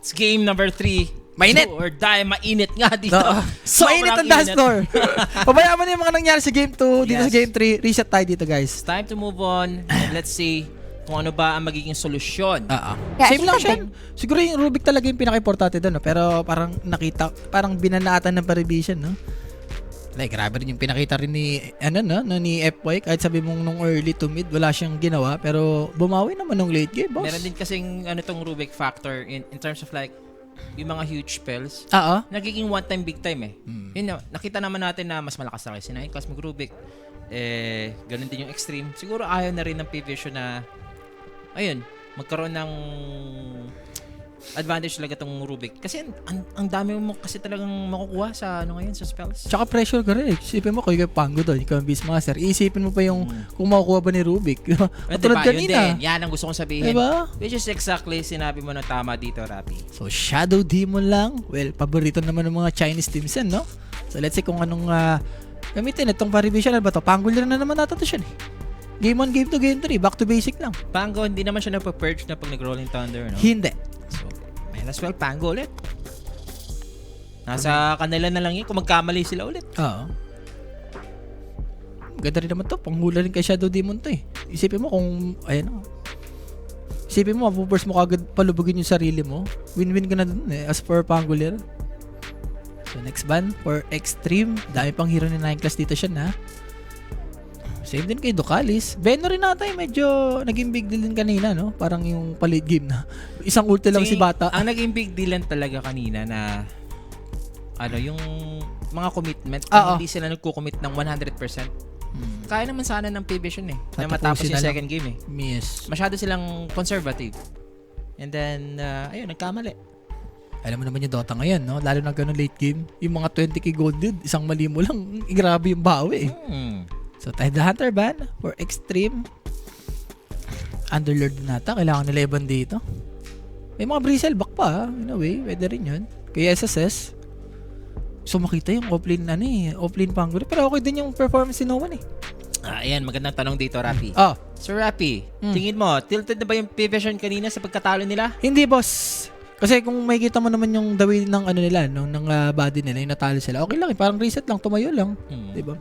It's game number 3. Mainit. Do or die, mainit nga dito. Mainit ang dance floor. Pabayaan mo na yung mga nangyari sa game 2, dito sa game 3. Reset tayo dito, guys. It's time to move on. And let's see kung ano ba ang magiging solusyon. Yeah, Same lang siya. something. Siguro yung Rubik talaga yung pinaka-importante doon, no? Pero parang parang binanaatan ng revision, no? Like, grabe rin yung pinakita rin ni, ni FY. Kahit sabi mong nung early to mid, wala siyang ginawa. Pero bumawi naman nung late game, boss. Meron din kasing tong Rubik factor in terms of like yung mga huge spells. Nagiging one time, big time eh. Yun, nakita naman natin na mas malakas na kayo si Nine Class mag-Rubik. Ganun din yung extreme. Siguro ayaw na rin ng P-Vision na ayun, magkaroon ng advantage talaga tong Rubik. Kasi ang dami mo kasi talagang makukuha sa ngayon sa spells. Tsaka pressure ka rin. Isipin mo, kung ikaw Pango doon, ikaw ang Beastmaster. Iisipin mo pa yung kung makukuha ba ni Rubik. Katulad kanina. Yun din. Yan ang gusto kong sabihin. Diba? Which is exactly sinabi mo na tama dito, Rapi. So, Shadow Demon lang. Well, paborito naman ng mga Chinese teams yan, no? So, let's see kung anong gamitin. Itong Parivision, ano ba to? Pangular na naman natin to siya, eh. Game 1, Game 2, Game 3. Back to basic lang. Pango, hindi naman siya napapurge na pag nag-Rolling Thunder, no? Hindi. So, might as well Pango ulit. Nasa kanila na lang yun kung magkamali sila ulit. Oo. Ganda rin naman to. Panghula rin kay Shadow Demon to, eh. Isipin mo kung, ayan o. Isipin mo, mapupurse mo kagad palubugin yung sarili mo. Win-win ka na dun, eh. As for Pangular. So, next ban for Extreme. Dami pang hero ni 9 Class dito siya, na. Same din kay Ducalis. Beno rin natin, medyo naging big deal din kanina, no? Parang yung palate game na. Isang ulti lang si Bata. Ang naging big deal lang talaga kanina na yung mga commitment, hindi sila nagko-commit ng 100%. Kaya naman sana ng P-Vision eh. Na matapos yung second game eh. Yes. Masyado silang conservative. And then, ayun, nagkamali. Alam mo naman yung Dota ngayon, no? Lalo na ganun late game. Yung mga 20k gold dude, isang mali mo lang, grabe yung bawi eh. So, Tide the Hunter ban for Extreme. Underlord nata. Kailangan nila iban dito. May mga Bristle back pa, in a way. Pwede rin yun. Kaya SSS. So, makita yung offlane offlane Pango. Pero okay din yung performance ni Noman eh. Ayan, magandang tanong dito, Rapi. So, Rapi, tingin mo, tilted na ba yung P-Vision kanina sa pagkatalo nila? Hindi, boss. Kasi kung makikita mo naman yung the way ng nila, no, ng body nila, yung natalo sila, okay lang eh. Parang reset lang, tumayo lang. Diba?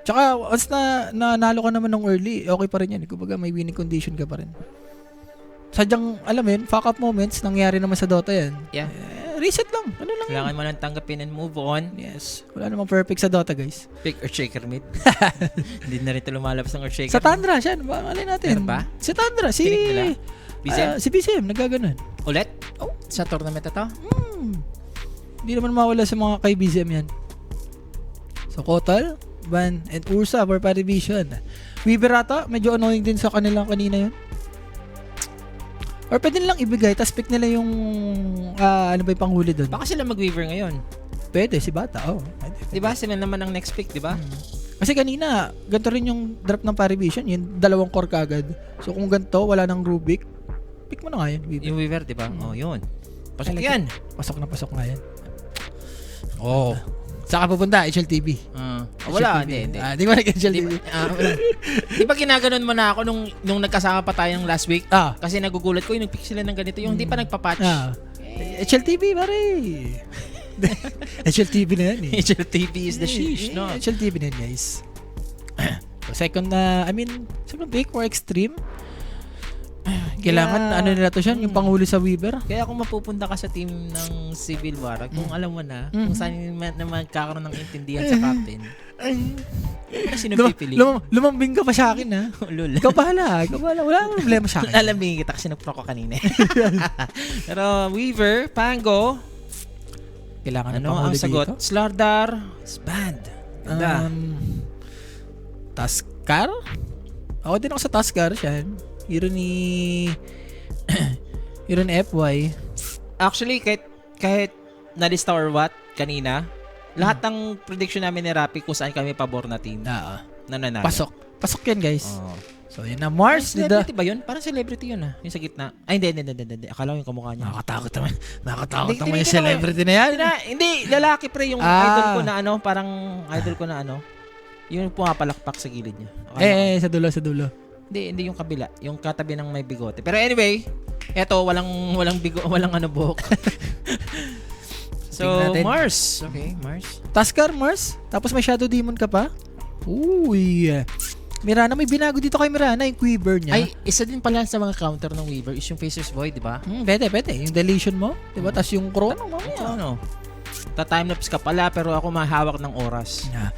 Tsaka, once na nanalo ka naman ng early, okay pa rin yan. Kumbaga, may winning condition ka pa rin. Sadyang, alam mo yun, fuck up moments, nangyari naman sa Dota yan. Yeah. Reset lang. Ano lang Kailangan mo lang tanggapin and move on. Yes. Wala namang perfect sa Dota, guys. Pick Earthshaker mid. Hindi na rin ito lumalabas ng Earthshaker. Sa Tundra, siya. Alin natin? Meron ba? Sa Tundra, si... Kinig nila? BCM? Si BCM, nagaganon. Ulit? Sa tournament na to? Hindi naman mawala sa mga kay BCM yan. So, Kotal, Van, and Ursa for Parivision. Weaver ata, medyo annoying din sa kanilang kanina yun. Or pwede nilang ibigay, tapos pick nila yung ano ba yung panghuli doon. Baka sila mag-Weaver ngayon. Pwede, si Bata. Pwede. Diba? Sila naman ang next pick, diba? Kasi kanina, ganito rin yung drop ng Parivision, yung 2 core kagad. So kung ganito, wala nang Rubik, pick mo na nga yun, Weaver. Yung Weaver, diba? Yun. Pasok yan. Pasok na yan. Saan ka pupunta? HLTV. Wala, hindi. Di ba nag-HLTV? Di ba ginaganon mo na ako nung nagkasama pa tayong last week? Kasi nagugulat ko yung nag-pick sila ng ganito, yung hindi pa nagpa-patch. HLTV, pare. HLTV na yan eh. HLTV is the sheesh, no? HLTV na yan, guys. So, second pick for Extreme. Kailangan, nila to siya, yung panghuli sa Weaver. Kaya kung mapupunta ka sa team ng Civil War, kung alam mo na, kung saan na magkakaroon ng intindihan sa captain, sino pipili? Lumambing ka pa sa akin, ha? Lul. Ikaw bahala. Wala nang problema sa akin. Lalambingin kita kasi nag-pro ko kanina. Pero Weaver, Pango, kailangan ang sagot? Dito? Slardar, Band. Ganda. Taskar? Ako din ako sa Taskar, siya. Hero ni FY. Actually, kahit nalista or what kanina, lahat ng prediction namin ni Rapi kung saan kami pabor na team na nanalo. Pasok yan, guys. So, yun na. Mars. Celebrity ba yun? Parang celebrity yun, yung sa gitna. Ay, hindi. Akala ko yung kamukha niya. Nakakatakot naman yung celebrity na yan. Hindi, lalaki pre yung idol ko na parang idol ko na yung pumapalakpak sa gilid niya. Sa dulo. Hindi yung kabila. Yung katabi ng may bigote. Pero anyway, eto, walang buhok. So, Mars. Okay, Mars. Tuskar, Mars. Tapos may Shadow Demon ka pa. Uy. Mirana, may binago dito kay Mirana, yung quiver niya. Ay, isa din pala sa mga counter ng Weaver is yung Facer's Void, di ba? Pwede. Yung deletion mo, di ba? Tapos yung chrono, Ano? Ta-timelapse ka pala, pero ako mahawak ng oras. Yeah.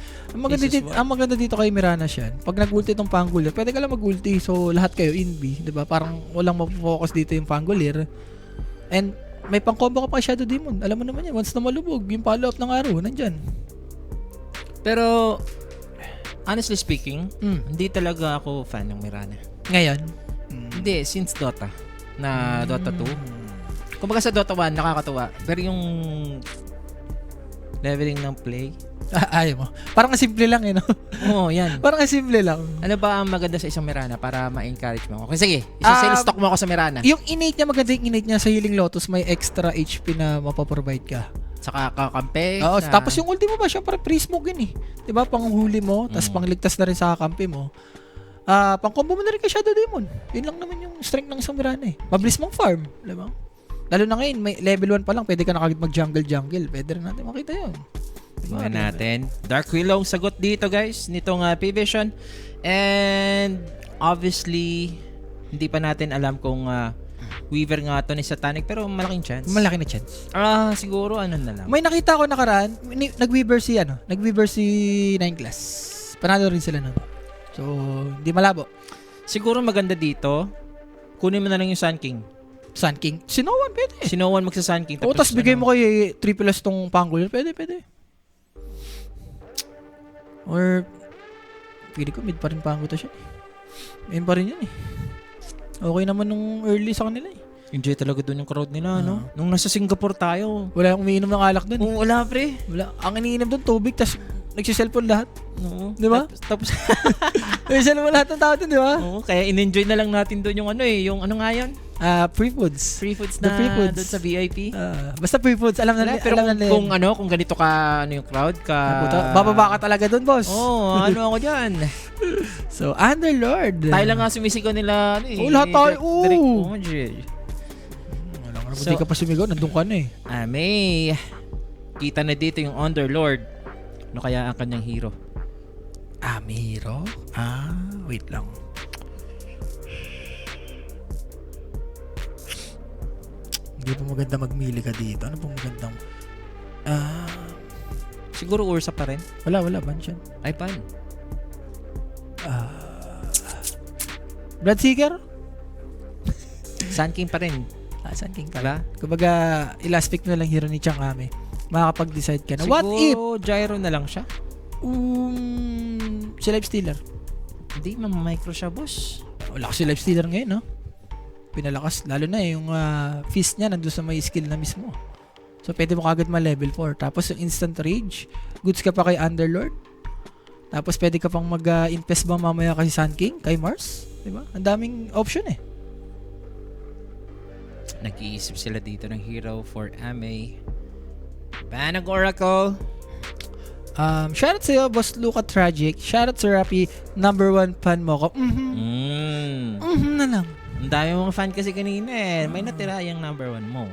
Ang maganda dito kay Mirana siya, pag nag-ulti itong Pangolier, pwede ka lang mag-ulti. So, lahat kayo in-B, di ba? Parang walang mapofocus dito yung Pangolier. And, may pang-combo ka pa kay Shadow Demon. Alam mo naman yan, once na malubog, yung follow-up ng araw, nandyan. Pero, honestly speaking, hindi talaga ako fan ng Mirana. Ngayon? Hindi, since Dota. Na Dota 2. Kumbaga sa Dota 1, nakakatuwa. Pero yung leveling ng play, ayaw mo. Parang simple lang no? Oo, yan. Parang simple lang. Ano ba ang maganda sa isang Mirana para ma-encourage mo ako? Sige, isa-sell-stock mo ako sa Mirana. Yung innate niya, maganda yung innate niya sa Healing Lotus, may extra HP na mapaprovide ka. Saka kakampi. Oo, tapos yung ulti mo ba, syempre pre-smoke yun eh. Diba, panghuli mo, tapos pangligtas na rin sa kakampi mo. Pang-combo mo na rin kay Shadow Demon. Yun lang naman yung strength ng isang Mirana eh. Mabilis mong farm, diba? Lalo na ngayon, may level 1 pa lang, pwede ka na kagad mag-jungle. Pwede rin natin makita yun. Tingnan natin. Dark Willow sagot dito guys, nitong P-Vision. And obviously, hindi pa natin alam kung Weaver nga to ni Satanic, pero malaking chance. Malaki na chance. Siguro ano na lang. May nakita ko nakaraan, nag-Weaver si 9 class. Panalo rin sila nun. So, hindi malabo. Siguro maganda dito, kunin mo na lang yung Sun King. Sun King? Sinowan, pwede. Sinowan magsa Sun King. O, tapos bigay mo kay triple S tong Pangolier, pwede. Or, pili ko mid pa rin Pango to siya. Main pa rin yun eh. Okay naman nung early sa kanila eh. Enjoy talaga doon yung crowd nila, no? Nung nasa Singapore tayo. Wala akong umiinom ng alak doon. Wala, pre. Wala. Ang iniinom doon, tubig, tas nagsiselfone lahat. Oo. Di ba? Tapos nagsiselfone lahat ng tao doon, di ba? Oo, kaya in-enjoy na lang natin doon yung yung ano nga yun? Free foods. Free foods na doon sa VIP. Basta free foods, alam na kung ganito ka, yung crowd ka. Bababa ka talaga doon, boss. Ano ako dyan. So, Underlord. Tayo lang nga sumisigaw nila. Lahat tayo. So, hindi ka pa sumigaw, nandun ka na eh. May kita na dito yung Underlord. Ano kaya ang kanyang hero? Hero? Wait lang. Hindi pa maganda magmili ka dito. Ano pong magandang... Siguro Ursa pa rin. Wala. Ban siya. Ay, pan. Bloodseeker? Sun King pa rin. Sun King pa. Diba? Kumbaga, i-last pick na lang hero ni Chang Ame. Makakapag-decide ka na. What if? Siguro Gyro na lang siya. Si Lifestealer. Hindi, mamamicro siya, boss. Wala kasi Lifestealer ngayon, no? Pinalakas. Lalo na yung fist niya nandun sa may skill na mismo. So, pwede mo kagad ma-level 4. Tapos, yung instant rage. Goods ka pa kay Underlord. Tapos, pwede ka pang mag-infest ba mamaya kay Sun King? Kay Mars? Diba? Ang daming option eh. Nag-iisip sila dito ng hero for Ame. Banag Oracle. Shoutout sa'yo, Boss Luca Tragic. Shoutout sa Rappi, #1 fan mo ko. Na lang. Ang dami mga fan kasi kanina eh. May natira yung #1 mo.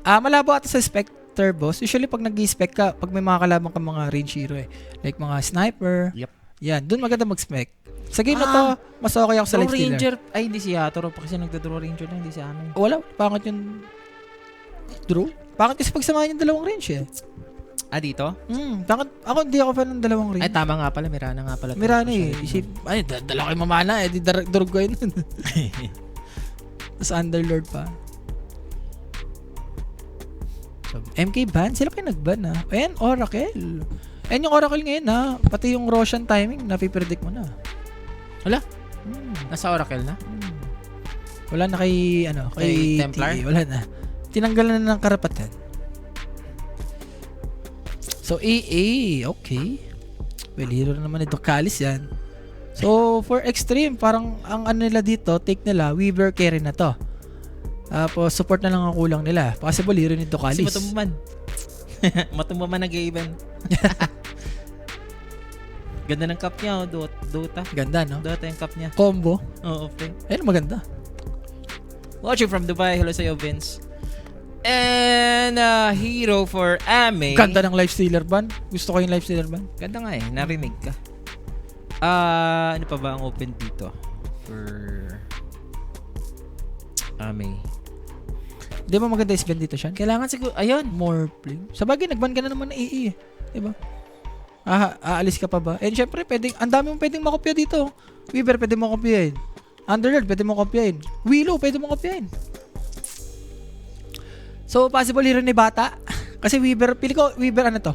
Malabo ata sa Spectre, boss. Usually pag nag-i-spec ka, pag may mga kalaban ka mga range hero eh. Like mga sniper. Yep. Yan, dun maganda mag-spec. Sa game na to, mas okay ako sa Draw Lifestealer. Ranger. Ay, hindi si Yatoro pa kasi nagda-draw Ranger lang. Hindi si Ame. Wala, pangit yung draw. Pangit kasi pagsamahin yung dalawang range eh. Dito? Pangit. Ako hindi ako fan ng dalawang range. Ay, tama nga pala. Mirana nga pala. Mirana eh. Dala ko yung mamana eh. Di durog ko yun. Tapos Underlord pa. So, MK ban? Sila kayo nag-ban Ayan, Oracle. Ayan yung Oracle ngayon Pati yung Roshan timing, napipredict mo na. Wala? Nasa Oracle na? Wala na kay, kay Templar? Wala na. Tinanggalan na ng karapatan. So, AA. Okay. Well, hero naman ito. Kalis yan. So, for extreme, parang ang ano nila dito, take nila, Weaver carry na to. Tapos, support na lang ang kulang nila. Possible hero nito, Kalis. Kasi matumbaman. Matumbaman nag-i-even. Ganda ng cup niya, Dota. Ganda, no? Dota yung cup niya. Combo. Oo, okay. Ayun, maganda. Watching from Dubai. Hello sa'yo, Vince. And hero for Ame. Ganda ng Life Stealer ban. Gusto ko yung Life Stealer ban. Ganda nga eh. Narinig ka. Ano pa ba ang open dito? For Ame. Di ba maganda is ban dito siya? Kailangan siguro, ayun. More play. Sa bagay, nagban ka na naman ng EE. Diba? Aalis ka pa ba? And syempre, ang dami mong pwedeng makopya dito. Weaver, pwede mo kopyahin. Underlord, pwede mo kopyahin. Willow, pwede mo kopyahin. So, possible hero ni Bata. Kasi Weaver, pili ko, Weaver ano to?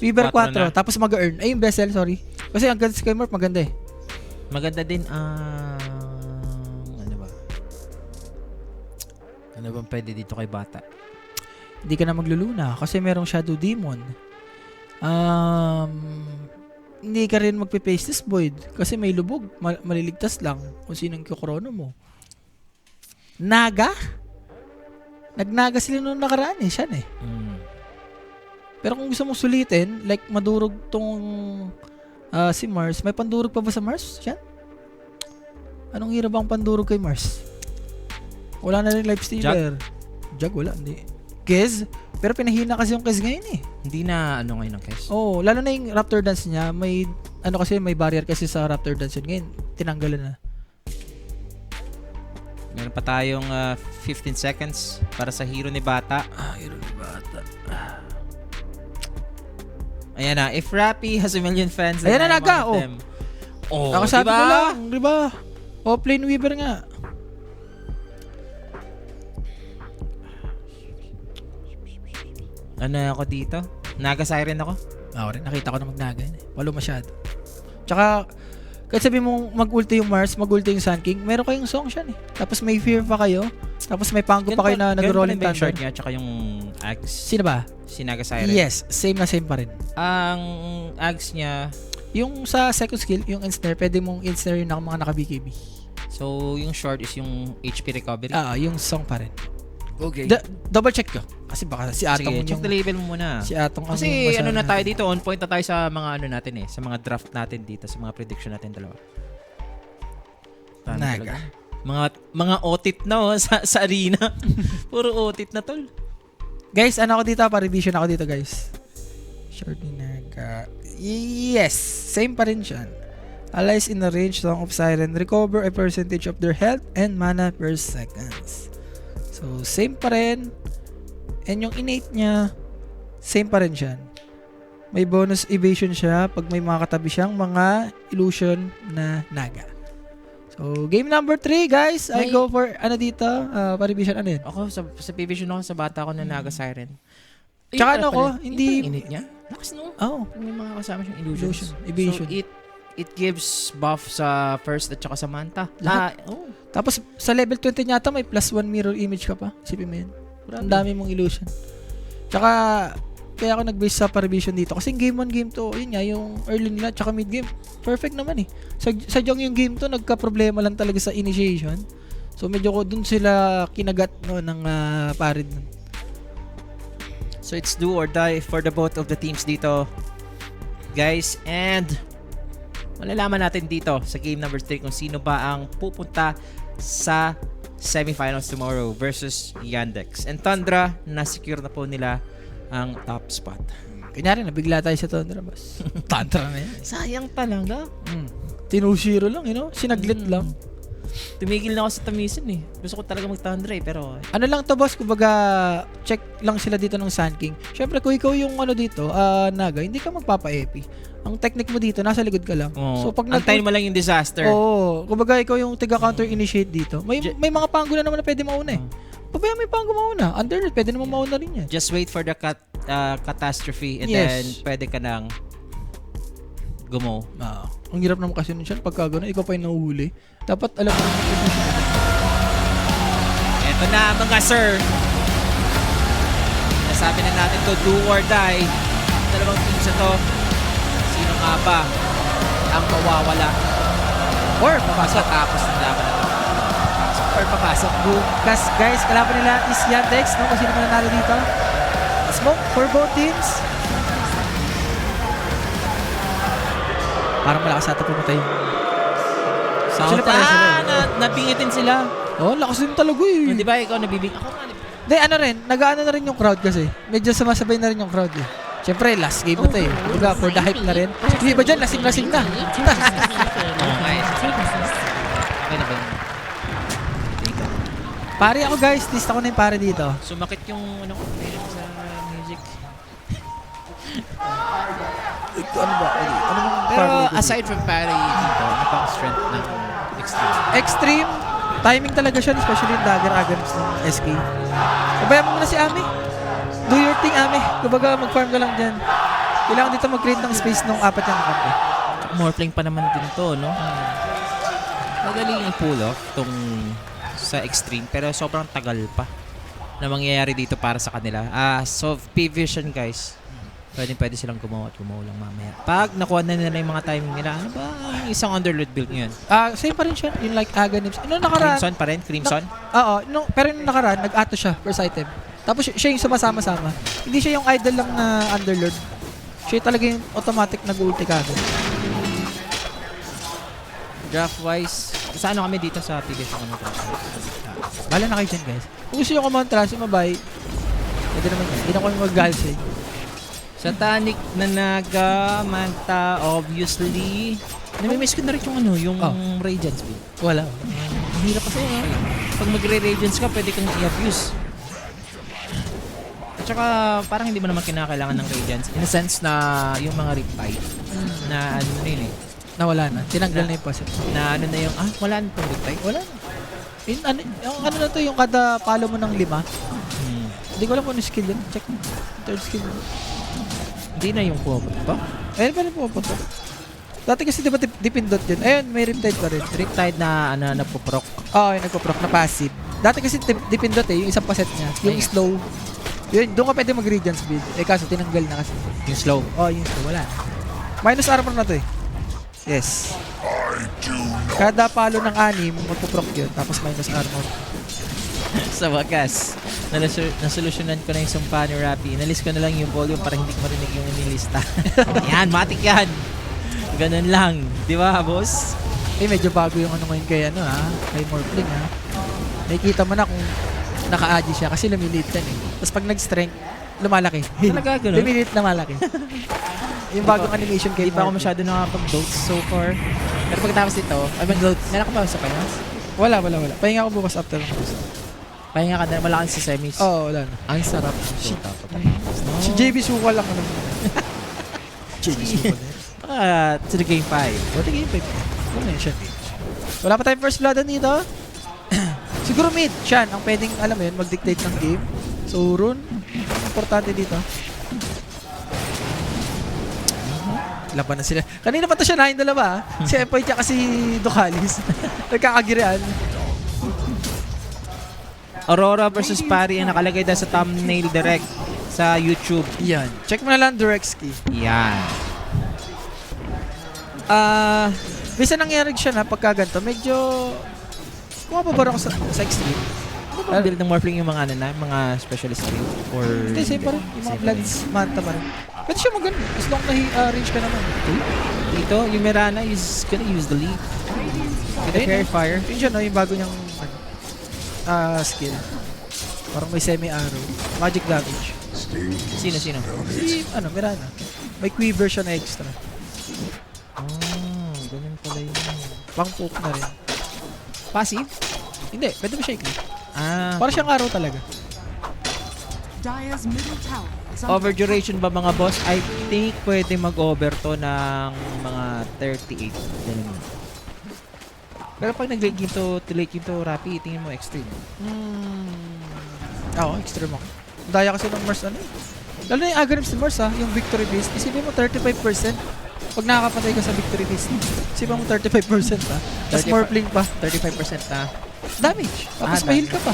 Weaver 4, tapos mag-earn. Ay, yung Bessel, sorry. Kasi ang ganda Skymorph, maganda eh. Maganda din, ano ba? Ano bang pwede dito kay Bata? Hindi ka na magluluna kasi merong Shadow Demon. Hindi ka rin magpe-face this void kasi may lubog. Maliligtas lang kung sinong kukrono mo. Naga? Nagnaga sila nung nakaraan eh, siya eh. Pero kung gusto mong sulitin, like madurog tong si Mars, may pandurog pa ba sa Mars? Siya? Anong hira bang pandurog kay Mars? Wala na rin life stealer. Jag wala, hindi. Kez? Pero pinahina kasi yung Kez ngayon eh. Hindi na ano ngayon ang Kez. Oo, lalo na yung Raptor Dance niya, may ano kasi may barrier kasi sa Raptor Dance yun. Ngayon, tinanggalan na. Meron pa tayong 15 seconds para sa hero ni Bata. Hero ni Bata. Ayan na, if Rappy has a million fans, ayan na, Naga, Oh, sabi diba? ko lang, diba? Offlane Weaver nga. Ano ako dito? Naga Siren ako? Ako rin, nakita ko na magnaga yun eh. Walo masyado. Tsaka, kahit sabi mong mag-ulti yung Mars, mag-ulti yung Sun King, meron kayong song siya eh. Tapos may fear pa kayo. Tapos may panggo pa kayo na nag-rolling thunder. thunder. Short niya, tsaka yung Axe. Sino ba? Si Naga Siren. Yes, same na same pa rin. Ang Axe niya, yung sa second skill, yung ensnare, pwede mong ensnare yung mga naka-BKB. So, yung short is yung HP recovery? Yung song pa rin. Okay. Double check ko. Kasi baka si Atong check the label mo muna. Si Atong kasi ano na tayo dito, on point na tayo sa mga ano natin eh, sa mga draft natin dito, sa mga prediction natin dalawa. Naga. Mga otit na sa arena. Puro otit na tol. Guys, ano ako dito? Pa-revision ako dito, guys. Short ni Naga. Yes, same pa rin siya. Allies in the range Song of Siren recover a percentage of their health and mana per seconds. So, same pa rin. And yung innate niya, same pa rin siya. May bonus evasion siya pag may mga katabi siyang mga illusion na Naga. So, game number 3, guys. I go for, ano dito? Pa-revision, ano yun? Ako, sa prevision ako, sa bata ko na Naga Siren. Tsaka ano ko, hindi... Yung innate niya? Lakas no? Oo. May mga kasama siyang illusions. Evasion. So, it gives buff sa first at saka sa Manta. Tapos sa level 20 nyata may +1 mirror image ka pa. Isipin mo yun. Ang dami mong illusion. Tsaka kaya ako nag-base sa pa-revision dito. Kasi game 1, game 2, yun nga, yung early nila tsaka mid game. Perfect naman eh. Sadyang yung game 2, nagka-problema lang talaga sa initiation. So medyo ko dun sila kinagat no, ng parid. So it's do or die for the both of the teams dito. Guys, and malalaman natin dito sa game number 3 kung sino ba ang pupunta sa semifinals tomorrow versus Yandex. And Tundra, na-secure na po nila ang top spot. Kanyari, nabigla tayo sa Tundra, boss. Tundra na yan. Sayang talaga. 2-0 lang, sinaglit lang. Tumigil na ako sa tamisin eh. Gusto ko talaga mag-Tundra eh, pero... Ano lang to, boss, kumbaga, check lang sila dito ng Sun King. Siyempre, kung ikaw yung ano dito, Naga, hindi ka magpapa-epi. Ang technique mo dito, nasa likod ka lang. So, pag antayin mo lang yung disaster. Kumbaga, ikaw yung tiga-counter-initiate dito. May mga panggo na naman na pwede mauna eh. Pabaya may panggo mauna. Underlet, pwede naman mauna rin yan. Just wait for the catastrophe and then pwede ka nang gumo. Ang hirap naman kasi nun siya. Pagka gano'n, ikaw pa yung nahuhuli. Dapat alam mo. Eto na mga sir. Nasabi na natin to, do or die. Dalawang teams ito. Sino nga ba ang mawawala? Or papasok. Tapos ng laban na ito. Or papasok. Bukas, guys, kalaban nila is Yandex. No? Kung sino mananalo dito. Smoke for both teams. Parang malakas ata pumatay yung... Sound. Sila pala sila. Napingitin sila. Lakas din talaga eh. Di ba ikaw nabibing? Ako nga. Hindi, ano rin, nag-ano na rin yung crowd kasi. Medyo sumasabay na rin yung crowd eh. Siyempre, last game na to eh. Diba, for the hype na rin. Yung iba dyan, lasing-lasing na. Okay na ba yun? Pare ako guys, list ako na yung pare dito. Sumakit yung ano ko sa music. Ano ba? Ano bang Pero pare dito? aside from pare dito, ano pa ang strength ng Extreme? Extreme, timing talaga siya, especially yung dagger agams ng SK. Sabayan mo muna si Ami. Do your thing, Ami. Kumbaga, mag-farm ka lang dyan. Kailangan dito mag-create ng space ng apat yung kampo. Morphling pa naman din to, no? Magaling yung pull off tong sa Extreme, pero sobrang tagal pa na mangyayari dito para sa kanila. So P-Vision guys, pwede silang gumawa at gumawa lang mamaya. Pag nakuha na nila yung mga timing nila, ano ba yung isang underload build ngayon? Same pa rin siya, yung like Aganims. Nung nakaraan, Crimson pa rin? Crimson? oo, pero nung nakaraan, nag-ato siya, first item. Tapos siya yung sumasama-sama. Hindi siya yung idol lang na underlord. Siya talaga yung automatic nag-ulti kagad. Draft-wise, sa ano kami dito sa P-Vision kami draft? Bala na kayo dyan, guys. Kung gusto nyo kumontra, sumabay, pwede naman yan. Hindi na kami mag-galsay. Satanic na Nagamanta, obviously. Namimiss ko na rin yung ano, yung Radiance build. Wala. Ang hirap kasi, pag magre-Radiance ka, pwede kang i-abuse. At saka, parang hindi mo naman kinakailangan ng Radiance. In a sense na yung mga Riptide, na ano na yun eh. Nawala na. Tinanggal na yung passive. Na ano na yung, wala na itong Riptide? Wala na. Yung ano na to, yung kada palo mo ng 5. Hindi ko alam kung ano skill yun. Check mo. Third skill mo. Hindi na yung puwapot ba? Ayun pa rin pupunta. Dati kasi diba dipindot yun. Ayun, may Riptide pa rin. Riptide na nagpo-proc. Oo, yung nagpo-proc na passive. Dati kasi dipindot eh, yung isang paset niya. Yung slow. Yun, doon ka pwede mag-Radiance build. Kaso tinanggal na kasi. Yung slow. Yung slow. Wala na. Minus armor na to eh. Yes. Kada palo ng 6, magpo-proc yun. Tapos minus armor. Sa wakas, nasolusyonan ko na yung sumpa ni Rappy. Inalis ko na lang yung volume para hindi ko marinig yung inilista. Yan, matik yan. Ganun lang. Di ba, boss? Medyo bago yung ano ngayon kay kay Morphling Nakikita mo na kung naka-agi siya kasi lumiliit yan eh. Tapos pag nag-strength, lumalaki. Talaga, gano'n? Lumiliit na malaki. Yung bagong animation kay Hindi pa ako masyado nakapag-dotes so far. Pero pagkatapos ito, mag-dotes. Meron ka ba sa kanya? Wala. Pahinga ko bukas after ng gusto. Pahinga ka na, wala kang si semis. Oo, wala na. Ang sarap. Si JB Suka lang JB Suka na to the game 5. What the game 5? Ano yun siya? Wala pa tayong first blood dito. Siguro mid, Shan, ang pwedeng, alam mo yun, mag-dictate ng game. So, Rune, importante dito. Laban na sila. Kanina pa to siya nahin dalawa Si Empoy tsaka si Ducalis. Nagkakagirian. Aurora versus Pari ang nakalagay dahil sa thumbnail direct sa YouTube. Yan. Check mo na lang Durexki. Yan. Bisa nangyari siya na pagka ganito, medyo kumapabara ko sa extreme. Ano ba build ng Morphling yung mga mga specialist skill? Or hindi, same pa rin. Yung mga Bloods, Manta pa rin. Pwede siya maganda. As long na range ka naman. Dito, yung Mirana is gonna use the lead. With the Fairy Fire. Yun siya, yung bago niyang skill. Parang may semi-arrow. Magic damage. Sino? Si, Mirana. May quiver siya na extra. Ganun pala yun. Pang-poke na rin. Passive? Hindi, pwede mo siya i-click. Para siyang arrow talaga. Over duration ba mga boss? I think pwede mag-over to ng mga 38. Ganun. Pero pag nag-late game to Rappi, tingin mo extreme. Oo, extreme ako. Daya kasi ng Mars Lalo na yung Aghanims ni Mars yung victory base. Isipin mo 35%. Pag nakakapatay ka sa victory base, isipin mo 35% Tapos Morphling pa. 35% na. Damage. Tapos may heal ka pa.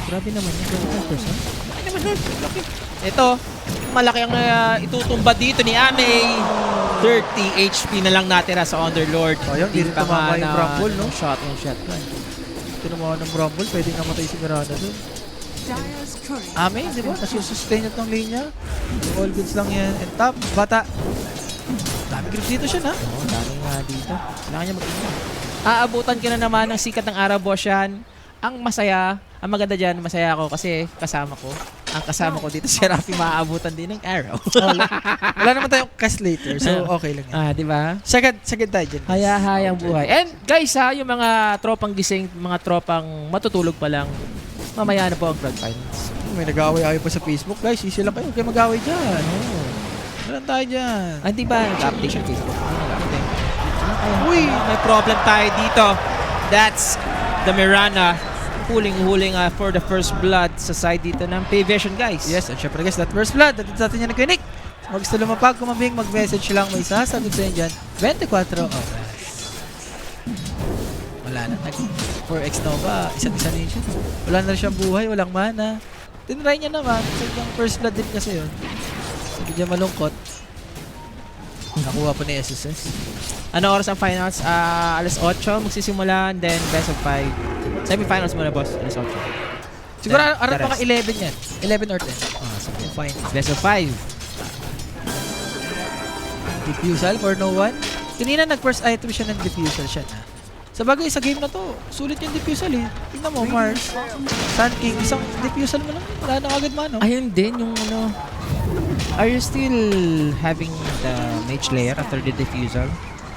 Grabe naman yun. 35%? Ito, malaki ang itutumba dito ni Amei. 30 HP na lang natira sa Underlord. Ayun, hindi rin tumama yung Bramble, no? Shot. Tinumawa ng Bramble, pwedeng namatay si Mirana dun. Amei, di ba? Nasusustain at ng linya. All goods lang yan. And top, bata. Dami creeps dito siya, ha? Oo, dami nga dito. Kailangan niya mag-ingat. Aabutan ka na naman ng sikat ng araw, boss yan. Ang masaya, ang maganda dyan, masaya ako kasi kasama ko. Ang kasama ko dito si Rafi, maaabutan din ng araw. Wala naman tayong cast later, so okay lang yan. Di ba? Sagad tayo dyan. Hayahayang buhay. And guys yung mga tropang gising, mga tropang matutulog pa lang, mamaya na po ang Grand Finals. May nag-away-away pa sa Facebook, guys. Easy lang kayo. Huwag kayo mag-away dyan. Walang tayo dyan. Di ba? Nag-update siya Facebook. Uy! May problem tayo dito. That's the Mirana. Huling-huling for the first blood sa side dito ng Payvision, guys. Yes, at syempre guys, that first blood. At sa atin yan nagkinig. Kung gusto lumapag, kumabing, mag-message lang. May sasagot sa inyo dyan. 24 oras. Wala na. 4X Nova. Isa't-isa na yun siya. Wala na rin siyang buhay. Walang mana. Tinry niya naman. So, yung first blood din kasi yun. So, hindi niya malungkot. Nakuha po ni SSS. Ano oras ang finals? Alas 8 magsisimula, and then best of 5. Semi-finals muna, boss. Alas 8. Siguro Then, around the mga rest. 11 yan. 11 or 10. Sige. Fine. Best of 5. Diffusal for no one. Kanina nag-first item siya ng diffusal siya na. Sa bagay, sa game na to, sulit yung diffusal eh. Tingnan mo, Mars. Sun King, isang diffusal mo lang. Wala na agad mano. Ayun din, yung ano... Are you still having the mage layer after the diffusal?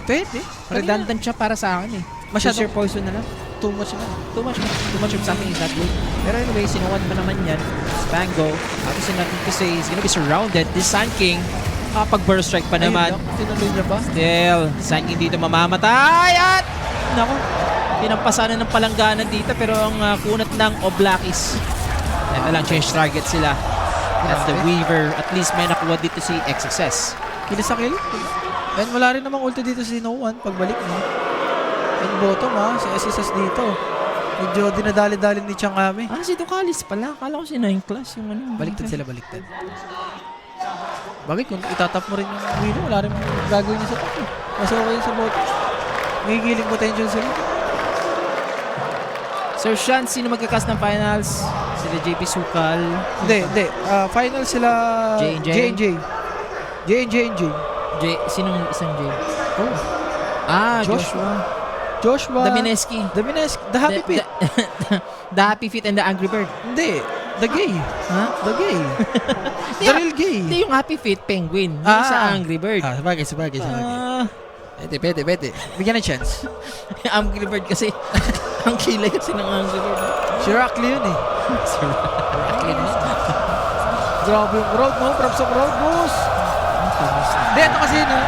Pwede. Redundant siya para sa akin eh. Masyado- Masyado poison na lang. Too much na. Too much of something is not good. Pero anyway, sinuwan pa naman yan. Spango. Tapos yung nothing to say is gonna be surrounded. This Sun King, pag burst strike pa naman. Ayun, tinuloy niya ba? Still, Sun King dito mamamatay. At, naku, pinampasanan ng palangganan dito. Pero ang kunat ng Oblakis. Ito lang, change target sila. At the Weaver, at least may nakuha dito si XXS. Kinisakil. And wala rin namang ulti dito si No One pagbalik mo. And bottom si SSS dito. Medyo dinadali-dali ni Changame. Si Ducalis pala. Akala ko si 9 class yung ano. Baliktad sila, baliktad. Bagay, kung itatap mo rin yung Wino, wala rin gagawin niya sa top eh. Mas okay sa bottom. May healing potential sila. Sir Sean, sino magkakas ng finals? Sila JP Sukal. Hindi. Final sila J&J. J&J. Sinong isang J? Oh. Joshua. Damineski. The Happy Pit. The Happy Feet and the Angry Bird. Hindi. The Gay. Ha? The Gay. The Real Gay. Hindi yung Happy Feet, Penguin. Yung sa Angry Bird. Sabagay. Pwede. Bigyan ng chance. Angry Bird kasi ang kilay kasi ng Angry Bird. Si Rockley yun eh. Grabe yung road, no? Props of road, boss. Hindi, ito kasi, no?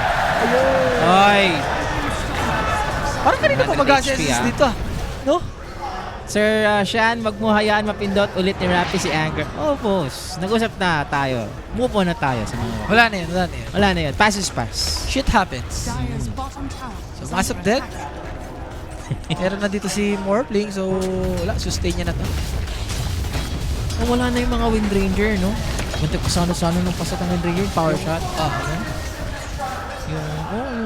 Ayun. Ay. Parang kanina pa 100 mag-assist HP, dito, no? Sir Sean, wag mo hayaan mapindot ulit ni Rappi si Anger. Oh, boss. Nag-usap na tayo. Move on na tayo sa mga... Wala na yun. Wala na yun. Pass is pass. Shit happens. So, Mass of Death. Meron na dito si Morphling, so wala, sustain niya na to. Oh, wala na yung mga Wind Ranger, no? Buntik ko sana nung pasok ng Wind Ranger, power shot. Yung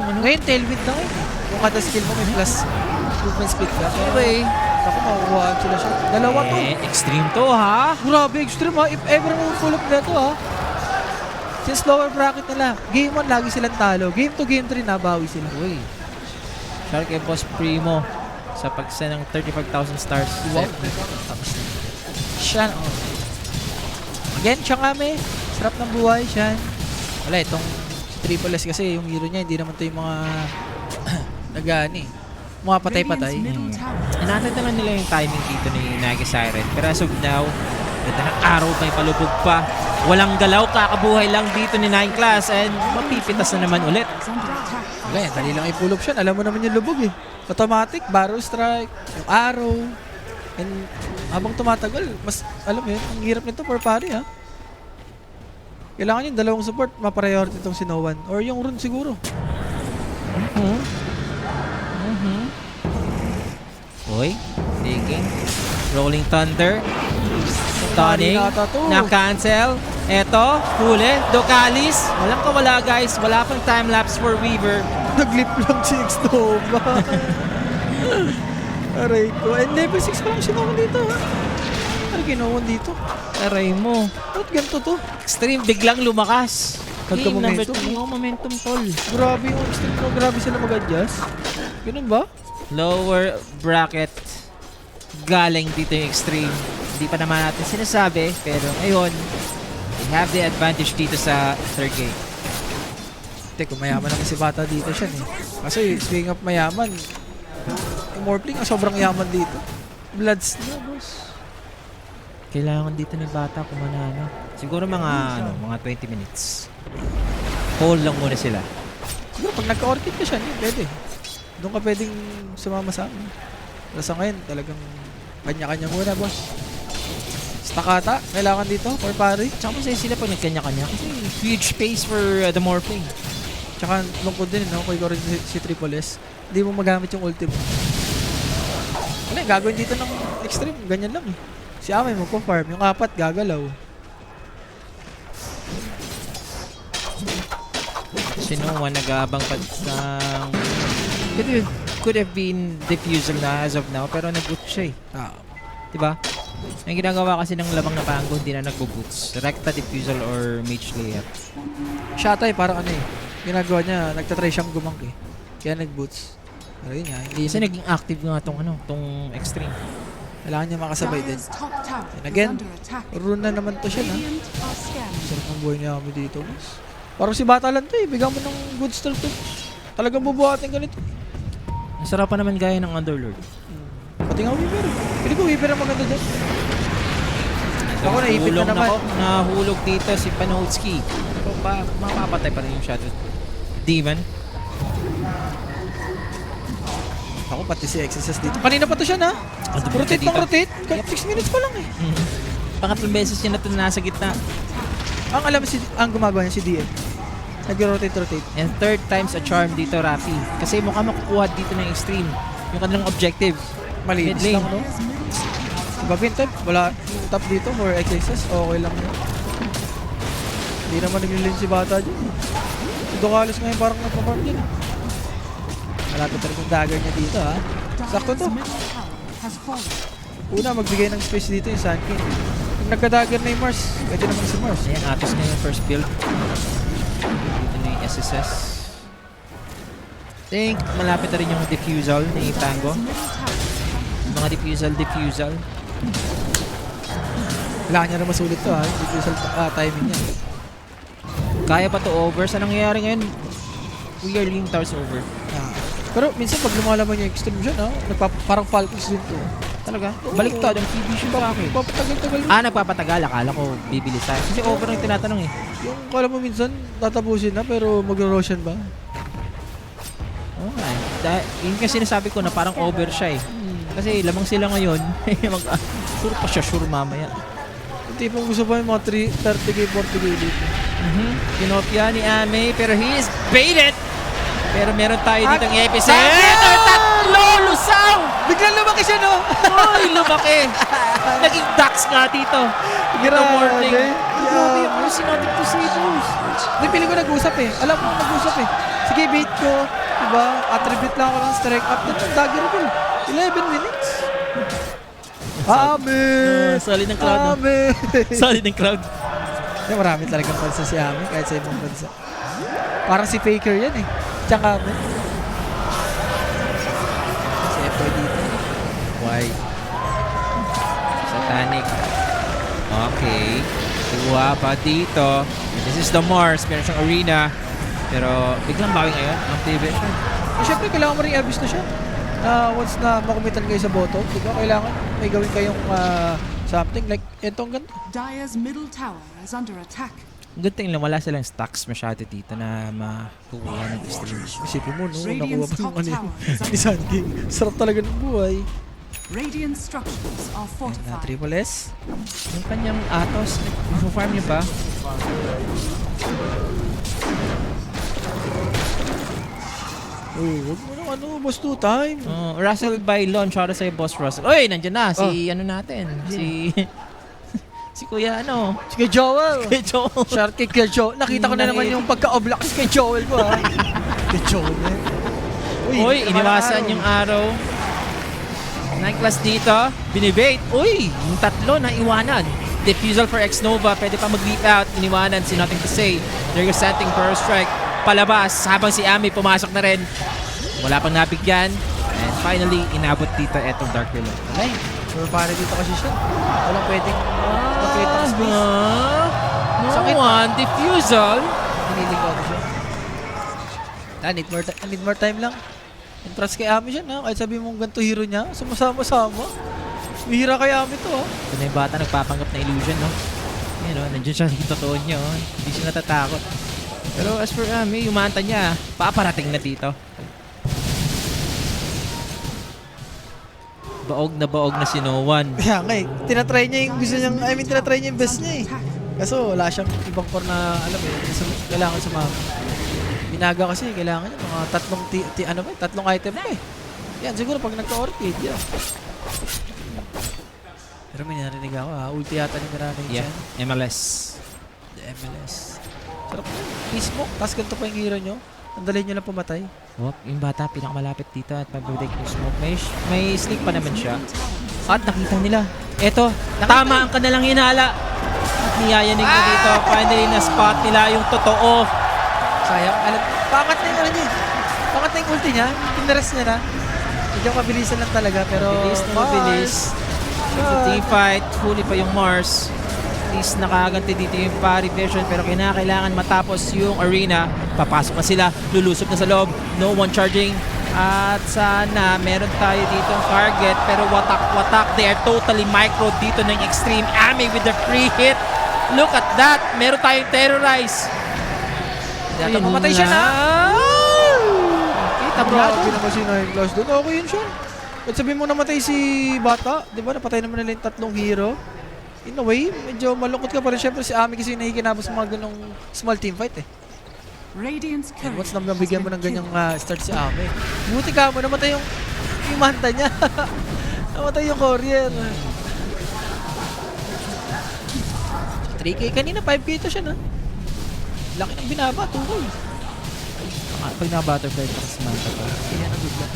ano? Ngayon, tailwind na ngayon. Kung kada skill mo may plus movement speed ka. Anyway, Ako, makukuhaan sila siya. Dalawa to. extreme to, ha? Grabe, extreme ha. If ever mo full up na to ha. Since lower bracket nila, game 1 lagi silang talo. Game 2, game 3, nabawi sila. Uy. Shark and Boss Primo sa pagsa ng 35,000 stars. Wow. Shan, Again, Changame. Sarap ng buhay, Shan. Wala, itong Triple S kasi yung hero niya, hindi naman to yung mga nagani. Mga patay-patay. Hinatid naman nila yung timing dito ni Nagi Siren. Pero as of now, ganda ng araw, may palubog pa. Walang galaw, kakabuhay lang dito ni 9 class and mapipitas na naman ulit. Wala yan, dali lang i-pull up siya. Alam mo naman yung lubog eh. Automatic, barrel strike, yung arrow. And habang tumatagal, mas, alam mo yun, ang hirap nito for pari ha. Kailangan yung dalawang support, ma-priority itong si No One. Or yung rune siguro. Uy, taking. Rolling Thunder. Stunning. Na-cancel. Eto, huli. Ducalis. Walang kawala guys. Wala pang time-lapse for Weaver. Naglip lang si X-Nova. Aray ko. And level 6 pa lang si No One dito ha. Ano ginawan dito? Aray mo. Ba't ganito to? Extreme, biglang lumakas. Game number Nagka-momentum. 3. Oh, momentum, tol. Grabe yung extreme mo. Grabe sila mag-adjust. Ganun ba? Lower bracket. Galing dito yung extreme. Hindi pa naman natin sinasabi. Pero ngayon, we have the advantage dito sa third game. Kung mayaman naman si Bata dito siya eh. Kasi speaking of mayaman, yung Morphling ang sobrang yaman dito. Bloods na, boss. Kailangan dito ng Bata kung manano. Siguro mga 20 minutes. Hold lang muna sila. Siguro pag nagka-orchid ka siya, hindi pwede. Doon ka pwedeng sumama sa amin. Pero sa ngayon, talagang kanya-kanya muna, boss. Stakata, kailangan dito for parry. Tsaka masaya sila pag nagkanya-kanya. Kasi huge space for the Morphling. Tsaka lungkod din, no? Kung ikaw rin si Triple S, hindi mo magamit yung ulti mo. Wala, gagawin dito ng extreme. Ganyan lang eh. Si Amay magpa-farm. Yung apat, gagalaw. Sinoa nag-aabang pa ng... Could have been diffusal na as of now, pero nag-boot siya eh. Diba? Ang ginagawa kasi ng lamang na Pango, hindi na nag-boots. Recta, diffusal, or mage layer. Siya tayo, parang ano eh. Ginagawa niya, nagtatry siyang gumang eh. Kaya nag-boots. Pero yun nga, hindi Kasi naging active nga tong extreme. kailangan niya makasabay din. And again, rune na naman to siya na. Sarap ng buhay niya kami dito, boss. Parang si Bata lang to eh. Bigyan mo ng good start to. Talagang bubuhatin ganito. Ang sarap pa naman gaya ng Underlord. Pati nga Weaver. Pili ko Weaver ang maganda dyan. Ako naipit na naman. Nahulog dito si Panotski. Mapapatay pa rin yung Shadow Demon. Ako pati si XSS dito. Kanina pa to siya na. Rotate pang rotate. Kahit 6 minutes pa lang eh. Pangatlong beses niya na ito nasa gitna. Ang alam ang gumagawa niya si DM. Nag-rotate. And third time's a charm dito, Rafi. Kasi mukha makukuha dito ng extreme. Yung kanilang objective. Malinis lang, no? Diba, Vinted? Wala yung top dito for XSS. Okay lang yun. Hindi naman naglilin si Bata dyan. Si Ducalis ngayon parang nagpa-farm dyan. Malapit rin yung dagger niya dito, ha? Sakto to. Una, magbigay ng space dito yung Sun King. Kung nagka-dagger na yung Mars, pwede naman si Mars. Ayan, Atos na yung first build. Dito na yung SSS. Think, malapit na rin yung diffusal ni Pango. Mga diffusal. Kailangan niya na masulit to, ha? Diffusal timing niya. Kaya pa to over. Sa nangyayari ngayon, we are leaning towards over. Pero minsan pag lumalaman yung extreme siya, no? Parang Falcons din to. Talaga? Baliktad ang TV siya sa akin. Papatagal-tagal. Nagpapatagal. Akala ko bibilis tayo. Kasi over ang tinatanong eh. Yung kala mo minsan, tatapusin na pero mag-roshan ba? Okay. Yun kasi sinasabi ko na parang over siya eh. Kasi lamang sila ngayon. Sure pa siya, sure mamaya. Yung tipong gusto pa yung mga 30k, 40k dito. Kinopya ni Ame, pero he is baited! Pero meron tayo dito ng epicenter. Tatlo! Lusaw! Biglang lumaki siya, no? Uy, lumaki! Naging ducks nga dito. Grabe. Morning. Grabe yung sinabi ko sa Itos. Hindi, piling ko nag-usap eh. Alam mo nag-usap eh. Sige, bait ko. Diba? Attribute lang ako ng strike up. That's yung dagger bill. 11 minutes. Ame! Solid ng crowd. Ame! Solid ng crowd. Marami talagang pansa si Ame kahit sa ibang bansa. Parang si Faker yan eh. Tsaka Ame. Si Epoy dito. Why? Satanic. Okay. Tuwa pa dito. This is the Mars. Meron siyang arena. Pero biglang bawi ngayon ang activation. Siyempre, kailangan mo rin i-abuse na siya. Once na makumitan kayo sa bottom, diba, kailangan may gawin kayong something like itong ganito. Dire's middle tower is under attack. Good thing lang, wala silang stocks masyado dito na makukuha ng stream. Isipin mo, no? Nakuha Radiant's pa top yung tower is ni Sun King. Sarap talaga ng buhay. Radiant structures are Na fortified. Triple S. Yung kanyang Atos, farm niya ba? Uy, wag mo nang boss 2 time. Russell by Lon, shout out sa'yo, Boss Russell. Uy, nandiyan na, si ano natin, si Kuya ano. Si kay Joel. Kay Joel. Shark kick kay Joel. Nakita ko na naman yung pagka-oblax kay Joel ko, ha. Kay Joel, eh. Uy, iniwasan yung araw. Night class dito, binibait. Uy, yung tatlo na iwanan. Defusal for X-Nova. Pwede pa mag-leap out. Iniwanan si Nothing to Say. There goes Setting Burrow Strike. Palabas. Habang si Ami pumasok na rin. Wala pang nabigyan. And finally, inabot dito etong Dark Willow. Okay. So, pare dito kasi siya. Walang pwedeng makita ng space. No Sakit. one. Defusal. Hiniling ko siya. Need more time lang. Entrance kay Ami siya na. Kahit sabi mong ganito hero niya, sumasama-sama. Bihira kay Ami to. Ito na yung bata nagpapanggap na illusion, no? Yan, no? Nandiyan siya sa totoo niya, oh. Hindi siya natatakot. Pero as for Ami, yung manta niya, paparating na dito. Baog na si No One. Kaya nga eh. Tinatry niya yung gusto niyang, tinatry niya yung best niya eh. Kaso wala siyang ibang core na, alam eh, kailangan sumama. Binaga kasi, kailangan niya mga tatlong item pa eh. Yan, siguro pag nagka-orchid, yan. Pero may narinig ako ha, ulti yata ni Mirana Yeah, dyan. MLS. The MLS. Sarap na. I-smoke, tapos ganito pa yung hero nyo. Andalin nyo lang pumatay. Oh, yung bata pinakamalapit dito at pag-break yung smoke. May sneak pa naman siya. At nakita nila. Eto, tama ang kanilang hinala. At niyayanig na dito. Finally na-spot nila yung totoo. Sayang. Pangat na yung ano niya. Pangat na yung ulti niya. Pinares niya na. Medyo kabilisan lang talaga pero Mabilis na mabilis. T-fight. Huli pa yung Mars. At least nakaganti dito yung Pari Vision pero kinakailangan matapos yung arena. Papasok na sila. Lulusob na sa loob. No one charging. At sana meron tayo dito target pero watak-watak. They are totally micro dito ng Extreme. Ami with the free hit. Look at that. Meron tayong terrorize. Yata mamatay siya na. Kita bro. Grabe naman si Nine Claws doon. Okay yun siya. At sabihin mo namatay si Bata. Di ba napatay naman nila yung tatlong hero. In a way, medyo malungkot ka pa rin. Siyempre si Ami kasi nakikinabos sa mga ganong small team fight eh. Radiant's And courage once has nabigyan mo been ng ganyang killed. start si Ami. Buti ka mo, namatay yung manta niya. Namatay yung courier. 3K kanina, 5K to siya na. Laki ng binaba, 2K. Pag naka-butterfly pa kasi manta pa. Yan ang good luck.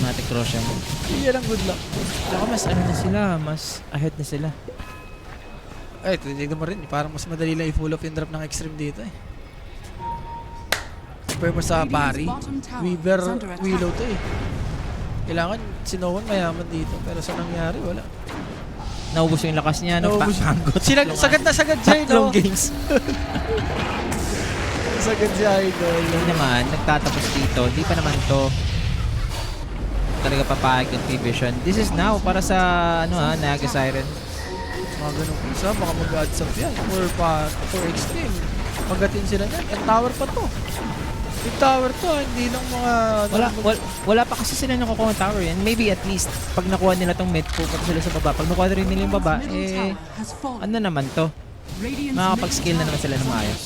Matic cross siya mo. Yan ang good luck. Saka mas ano na sila, mas ahead na sila. Ay, tinignan mo rin. Parang mas madali lang i-full of in drop ng extreme dito eh. Compare mo sa Pari. Weaver, Willow to eh. Kailangan si No One mayaman dito. Pero sa nangyari, wala. Naubos yung lakas niya, no? Naubos. Panggot. Sagad na sagad siya, no? Tatlong games. Sagad si Idol. Hindi naman, nagtatapos dito. Hindi pa naman to talaga papayag ng P-Vision. This is now para sa, Naga Siren. Mga ganun isa, baka mag-adds up yan. For extreme. Magatin sila yan. And tower pa to. Big tower to, hindi lang mga... Wala pa kasi sila nakukuha ng tower yan. Maybe at least, pag nakuha nila tong mid, pupunta sila sa baba. Pag nakuha rin nila yung baba, ano naman to? Makakapag-scale na naman sila ng maayos.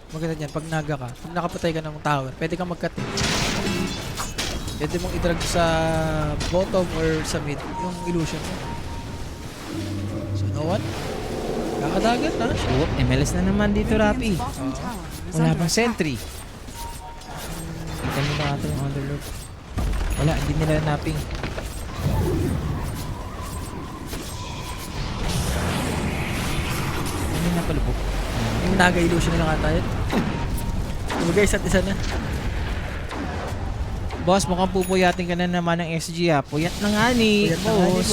Maganda yan, pag naga ka, pag nakapatay ka ng tower, pwede kang mag-cut. Pwede mong i-drag sa bottom or sa mid, yung illusion mo. So, No One? Kakadagat na. Oh, MLS na naman dito, Rapi. Wala pang sentry. Kita nila ata yung underlord. Wala, hindi nila napping. Ano na palubok? Yung naga illusion nila nga tayo. Kumagay isa't isa na. Boss, mukhang pupuyatin ka na naman ng SG ha. Puyat na nga ni, Puyat na nga ni, boss.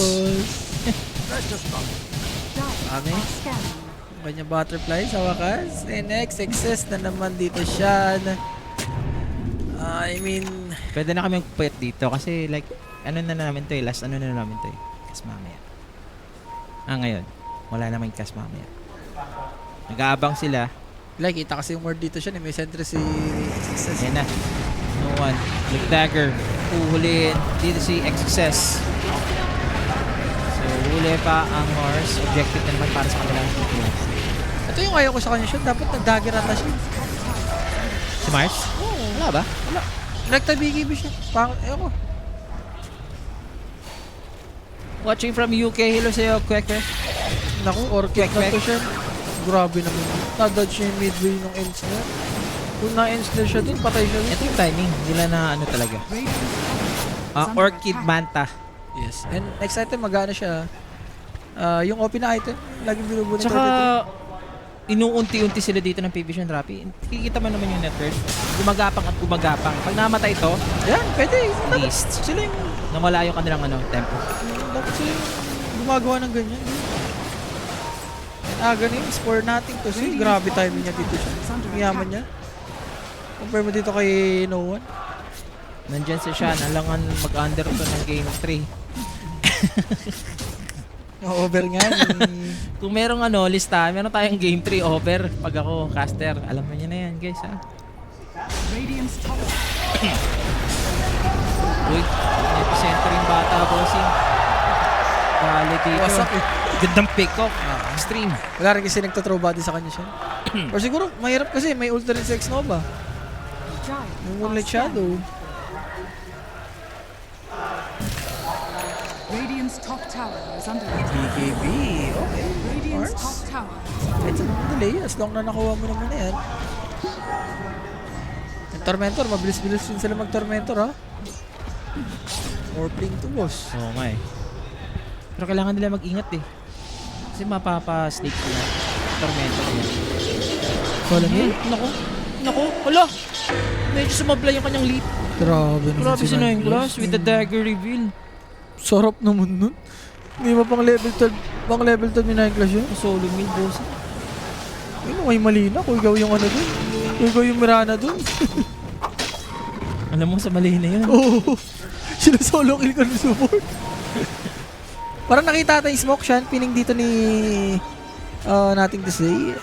Ami. Kanya butterfly sa wakas. And next, excess na naman dito siya. I mean... Pwede na kami magpuyat dito kasi like, ano na namin to eh. Last ano na namin to eh. Kas mamaya. Ngayon. Wala naman kas mamaya. Nag-aabang sila. Like, kita kasi yung word dito siya. May sentry si... Ayan na. No One. Look dagger. Uhuliin. Dito si XXS. So, huli pa ang Mars. Objective na naman para sa kanila. Ito yung ayaw ko sa kanya siya. Dapat nag-dagger ata siya. Si Mars? Oo. Wala ba? Wala. Nagtabigi ba siya? Ewan ko. Watching from UK. Hello sa'yo, Quacker. Naku, orchid na Kwek, to siya. Grabe naman. Na-dodge niya yung midway ng ends niya. Kung na-ends na siya dun, patay siya dun. Ito yung timing. Hindi lang na ano talaga. Orchid Manta. Yes. And next item, mag-ano siya. Yung OP na item, laging binubunin Tsaka, inuunti-unti sila dito ng Vision Rappi. Kikita mo naman yung net worth. Gumagapang at gumagapang. Pag namatay ito, Yan, pwede. least. Sila yung, Nawala yung kanilang tempo. dapat sila yung gumagawa ng ganyan. Ganun yung score natin kasi grabe timing niya dito siya. Ang yaman niya. Compare mo dito kay No One. Nandyan si Shan. Alangan mag-under to ng game 3. Over nga. Kung merong lista, meron tayong game 3 over. Pag ako, caster, alam mo niya na yan, guys, ha? Radiant's top Uy, epicenter yung bata, bossing. Bali dito. Wasak eh. Gandang pick-off. Extreme. Wala rin kasi nagto-throw body sa kanya siya. Or siguro, mahirap kasi may ultra rin sa X-Nova. giant. Yung Moonlight Shadow. Radiant's top tower is under attack. BKB. Okay. Radiant's Mars. top tower. It's a delay. As long na nakuha mo naman na yan. Yung Tormentor, mabilis-bilis din sila mag-Tormentor, ha? More pling to boss. Oo nga eh. Pero kailangan nila mag-ingat eh. Kasi mapapa-snake sila. Tormento na yan. Wala niya. Naku. Naku. Hala. Medyo sumabla yung kanyang leap. Grabe naman Grabe si Nine Glass with the dagger reveal. Sarap naman nun. Hindi ba pang level 12? Pang level 12 ni Nine Clash yun? Solo mid boss. Ayun, may mali na. Kung ikaw yung ano dun. Kung ikaw yung Mirana dun. Alam mo sa mali na yun. Oo. Sila solo kill ka ng support. Parang nakita tayong smoke siya. Pining dito ni... nothing to say.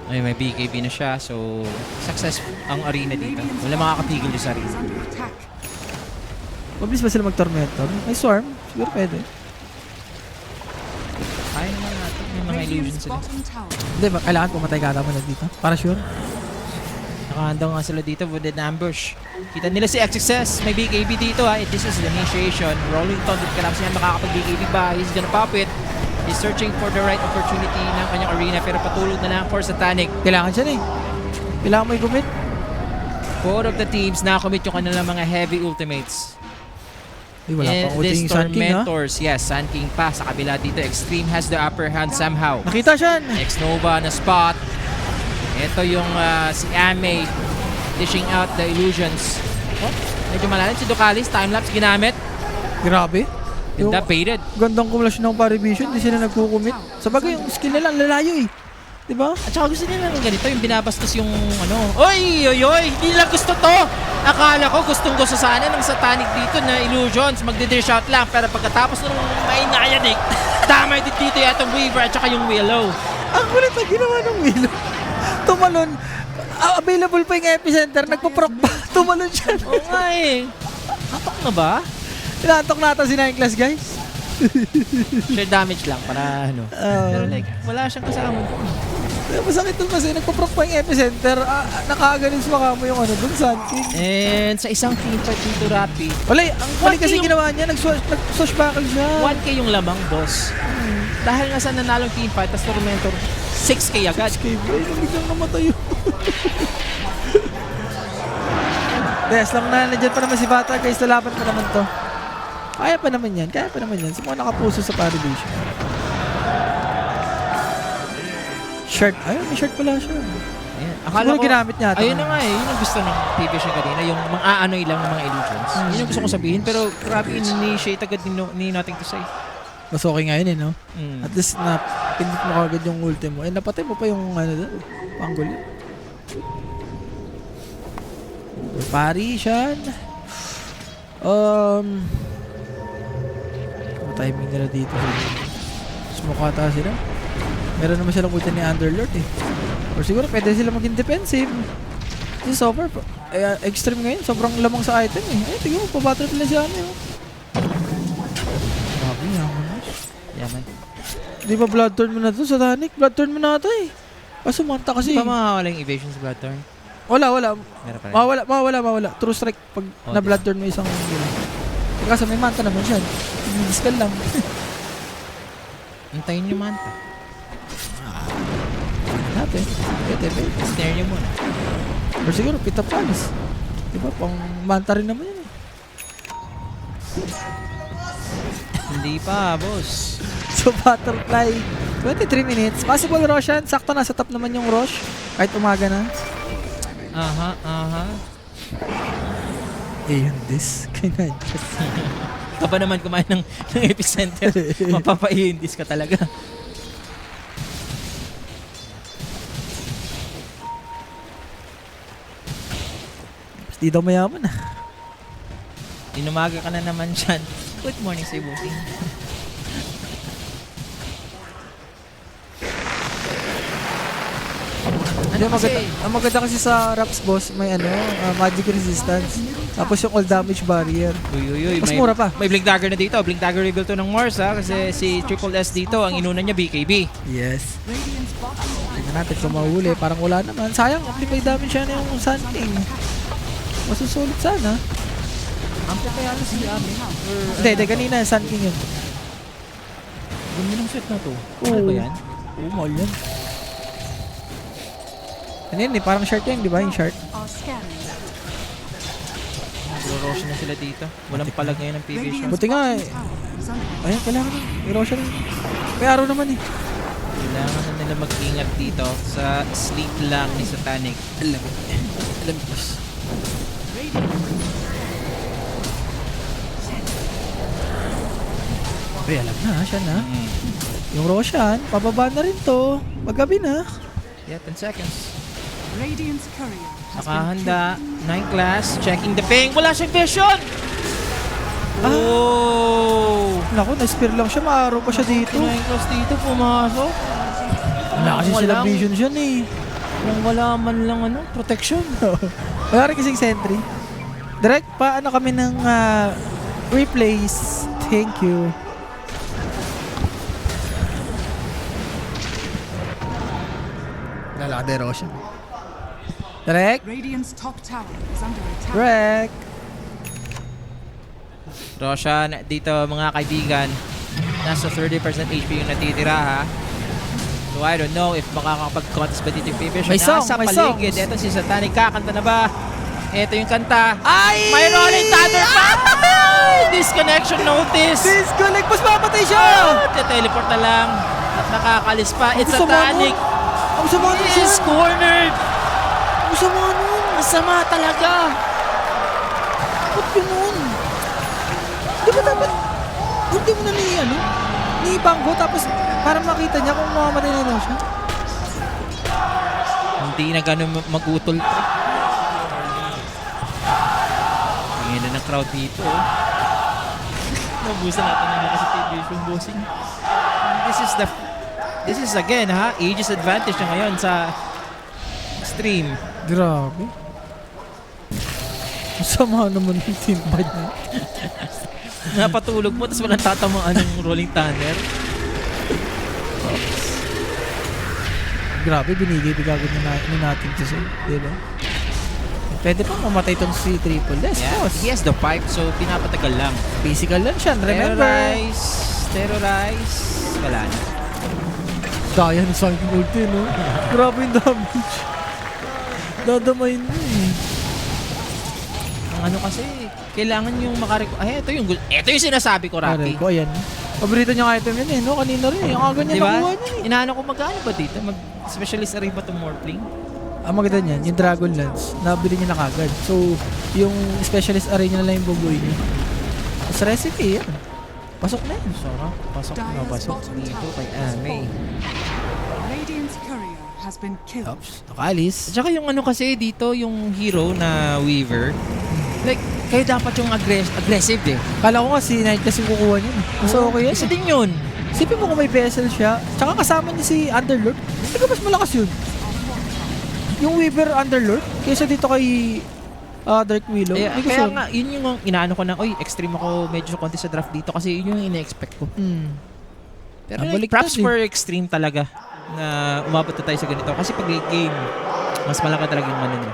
Ay, may BKB na siya. So, success ang arena dito. Wala makakapigil yung sa Is arena. under attack. Mabilis ba sila mag-Tormentor? May Swarm? Siguro pwede. Kaya naman natin. May mga illusions Radiant's sila. bottom tower. Hindi ba? Kailangan pumatay ka naman na dito. Para sure. Nakahanda nga sila dito with an ambush. Kita nila si XXS. May BKB dito ha. This is the initiation. Rolling Thunder. Kalapos niya makakapag-BKB ba? He's gonna pop it. He's searching for the right opportunity ng kanyang arena pero patulog na lang for Satanic. Kailangan siya eh. Kailangan mo i-commit. Both of the teams nakakommit yung kanilang mga heavy ultimates. Ay, wala And pang ulti this yung Sun King, ha? Tormentors, yes, Sun King pa sa kabila dito. Extreme has the upper hand somehow. Nakita siya. X-Nova na spot. Ito yung si Ame dishing out the illusions. Oh, medyo malalim si Ducalis. Timelapse ginamit. Grabe. Ganda, baited. Gandang kumulasyon ng Parivision. Hindi sila nagkukumit. Sa bagay, yung skill nila, ang lalayo eh. Diba? At saka gusto nila ng ganito, yung binabastos yung Oy! Hindi nila gusto to! Akala ko gustong-gusto sana ng Satanic dito na illusions. Magdi-dish out lang. Pero pagkatapos nung mainayan tama din dito yatang Weaver at saka yung Willow. Ang kulit na ginawa ng Willow. Tumalon. Available pa yung epicenter. Nagpaproc pa. Tumalon siya. Oo nga eh. Hatok na ba? Inaantok natin si Nine Class, guys. Share damage lang para Pero like, wala siyang kasama doon. Masakit dun kasi nagpaproc pa yung epicenter. Nakakagaling sa mukha mo yung dun, Sun King. And sa isang teamfight dito, Rappi, Wala, ang mali 1K kasi yung- ginawa niya. Nag-swashbuckle siya. 1K yung lamang, boss. Dahil nga sa nanalong teamfight, tas Tormentor, 6K agad. Kay Bray, biglang namatay yun. Yes, lang na nandiyan pa naman si Bata, guys. Lalaban pa naman to. Kaya pa naman yan. Sa mga nakapuso sa Parivision. Shirt. Ayun, may shirt pala siya. Ayan. Siguro ginamit niya ata. Ayun na nga eh. Yun ang gusto ng Vision kanina. Yung mga aanoy lang ng mga illusions. Yun yung gusto kong sabihin. Pero grabe, in-initiate agad ni Nothing to Say. Mas okay nga yun eh, no? Mm. At least na pindot mo kagad yung ulti mo. Eh, napatay mo pa yung doon. Panggol yun. Parivision. Timing nila dito. Smoke ata sila. Meron naman silang ulti ni Underlord eh. Or siguro pwede sila maging defensive. Kasi sober pa. Extreme ngayon. Sobrang lamang sa item eh. Ay, tingin mo. Pabattle nila siya ano eh. Grabe, yaman na. Yaman. Di ba blood turn mo na to, Satanic? Blood turn mo na ito eh. Kaso manta kasi. Di ba makakawala yung evasion sa blood turn? Wala. Meron pa rin. Mawala. True strike pag na blood turn mo isang gila. Kaso may manta naman siya. Dispel lang. Antayin nyo manta. Natin. Pwede. Snare nyo muna. Or siguro, Pit of Palace. Diba? Pang manta rin naman yun eh. Hindi pa, boss. So, Butterfly, 23 minutes. Possible Roshan. Sakto na sa top naman yung Rosh. Kahit umaga na. Aha. Ayun, this. Kaya Ka ba naman kumain ng epicenter? Mapapa-indis ka talaga. Di daw mayaman ah. Inumaga ka na naman dyan. Good morning sa'yo, bossing. Hindi, ang maganda kasi sa Raps boss, may magic resistance. Tapos yung all damage barrier. Uy. Mas mura pa. May Blink Dagger na dito. Blink Dagger reveal to ng Morse ha. Kasi si Triple S dito, ang inuna niya BKB. Yes. Tingnan natin kung mahuli. Parang wala naman. Sayang, amplify damage siya na yung Sun King. Masusulit sana. Amplify ano si Ami? Hindi, kanina Sun King yun. Ganda ng set na to. Oo. Ano ba yan? Oo, mahal yan. Ano yun parang short yan, di ba? Yung short. Are scanning. Nagro-rosh na sila dito. Walang palag ngayon ng PV shot. Buti nga eh. Is under Ayan, kailangan na. Erosion. May araw naman eh. Kailangan na nila mag-ingat dito sa sleep lang ni Satanic. Alam boss. Uy, alam na, siya na. Yung Roshan, pababa na rin to. Magabi na. Yeah, 10 seconds. Radiant's courier has been Nakahanda. 9 class. Checking the ping. Wala siyang vision! Oh! Naku, na-spear lang siya. Maaraw pa siya dito. 9 class dito pumasok. Wala kasi sila vision siya eh. Nang wala man lang protection. Wala rin kasing sentry. Direct pa kami ng replace. Thank you. Lalaki Roshan. Direct. Radiant's top tower is under attack. Direct. Roshan, dito mga kaibigan, nasa 30% HP yung natitira ha. So I don't know if makakapag-contest ba dito yung PV. May song, Nasa may paligid. songs. Ito si Satanic, kakanta na ba? Ito yung kanta. Ay! May Rolling Thunder pa! Disconnection notice! Disconnect! Mas mapatay siya! Teleport na lang. At nakakalis pa. It's Ang sama Satanic. Ang sama nun He siya! is cornered! Ang sama nun! Masama talaga! Ba't ganun? Di ba dapat hindi mo na ni Banggo tapos para makita niya kung mamamatay na daw siya? Hindi na ganun magutol to. Tingin na ng crowd dito. Nabusan natin na kasi TV yung bossing. This is again ha, Aegis advantage na ngayon sa stream. Grabe. Ang sama naman yung teambad niya. Napatulog mo tapos walang tatamaan ng Rolling Thunder. Grabe, binigay-bigagod na natin to siya. Diba? Pwede pang mamatay tong si Triple S, boss. He has the pipe so pinapatagal lang. Physical lang siya, remember? Terrorize. Wala na. Daya ng Sunken ulti, no? Grabe yung damage. Dadamay na eh. Ang kasi, kailangan yung ito yung sinasabi ko, Aray Rocky. ko, ayan. Paborito niyang item yan eh, no? Kanina rin eh. Ang aga niya Diba? nakuha niya eh. Inaano ko magkano ba dito? Mag-specialist array ba itong Morphling? Ang maganda niyan, yung Dragon Lance, nabili niya na kagad. So, yung specialist array niya na lang yung bubuhay niya. Sa recipe, yan. Pasok na yun. Sarap. Pasok na pasok dito kay Ame. Radiant's courier has been killed. Oops, nakalis. At saka yung kasi dito, yung hero na Weaver, like, kayo dapat yung aggressive eh. Kala ko nga si Knight kasi kukuha niya. Mas okay yan. Isa din yun. Isipin mo kung may vessel siya, tsaka kasama niya si Underlord, hindi ka mas malakas yun. Yung Weaver Underlord, kaysa dito kay Dark Willow. Kaya nga, yun yung inaano ko na, extreme ako medyo konti sa draft dito kasi yun yung ina-expect ko. Pero like, props for extreme talaga na umabot na tayo sa ganito. Kasi pag game, mas malaki talaga yung nila.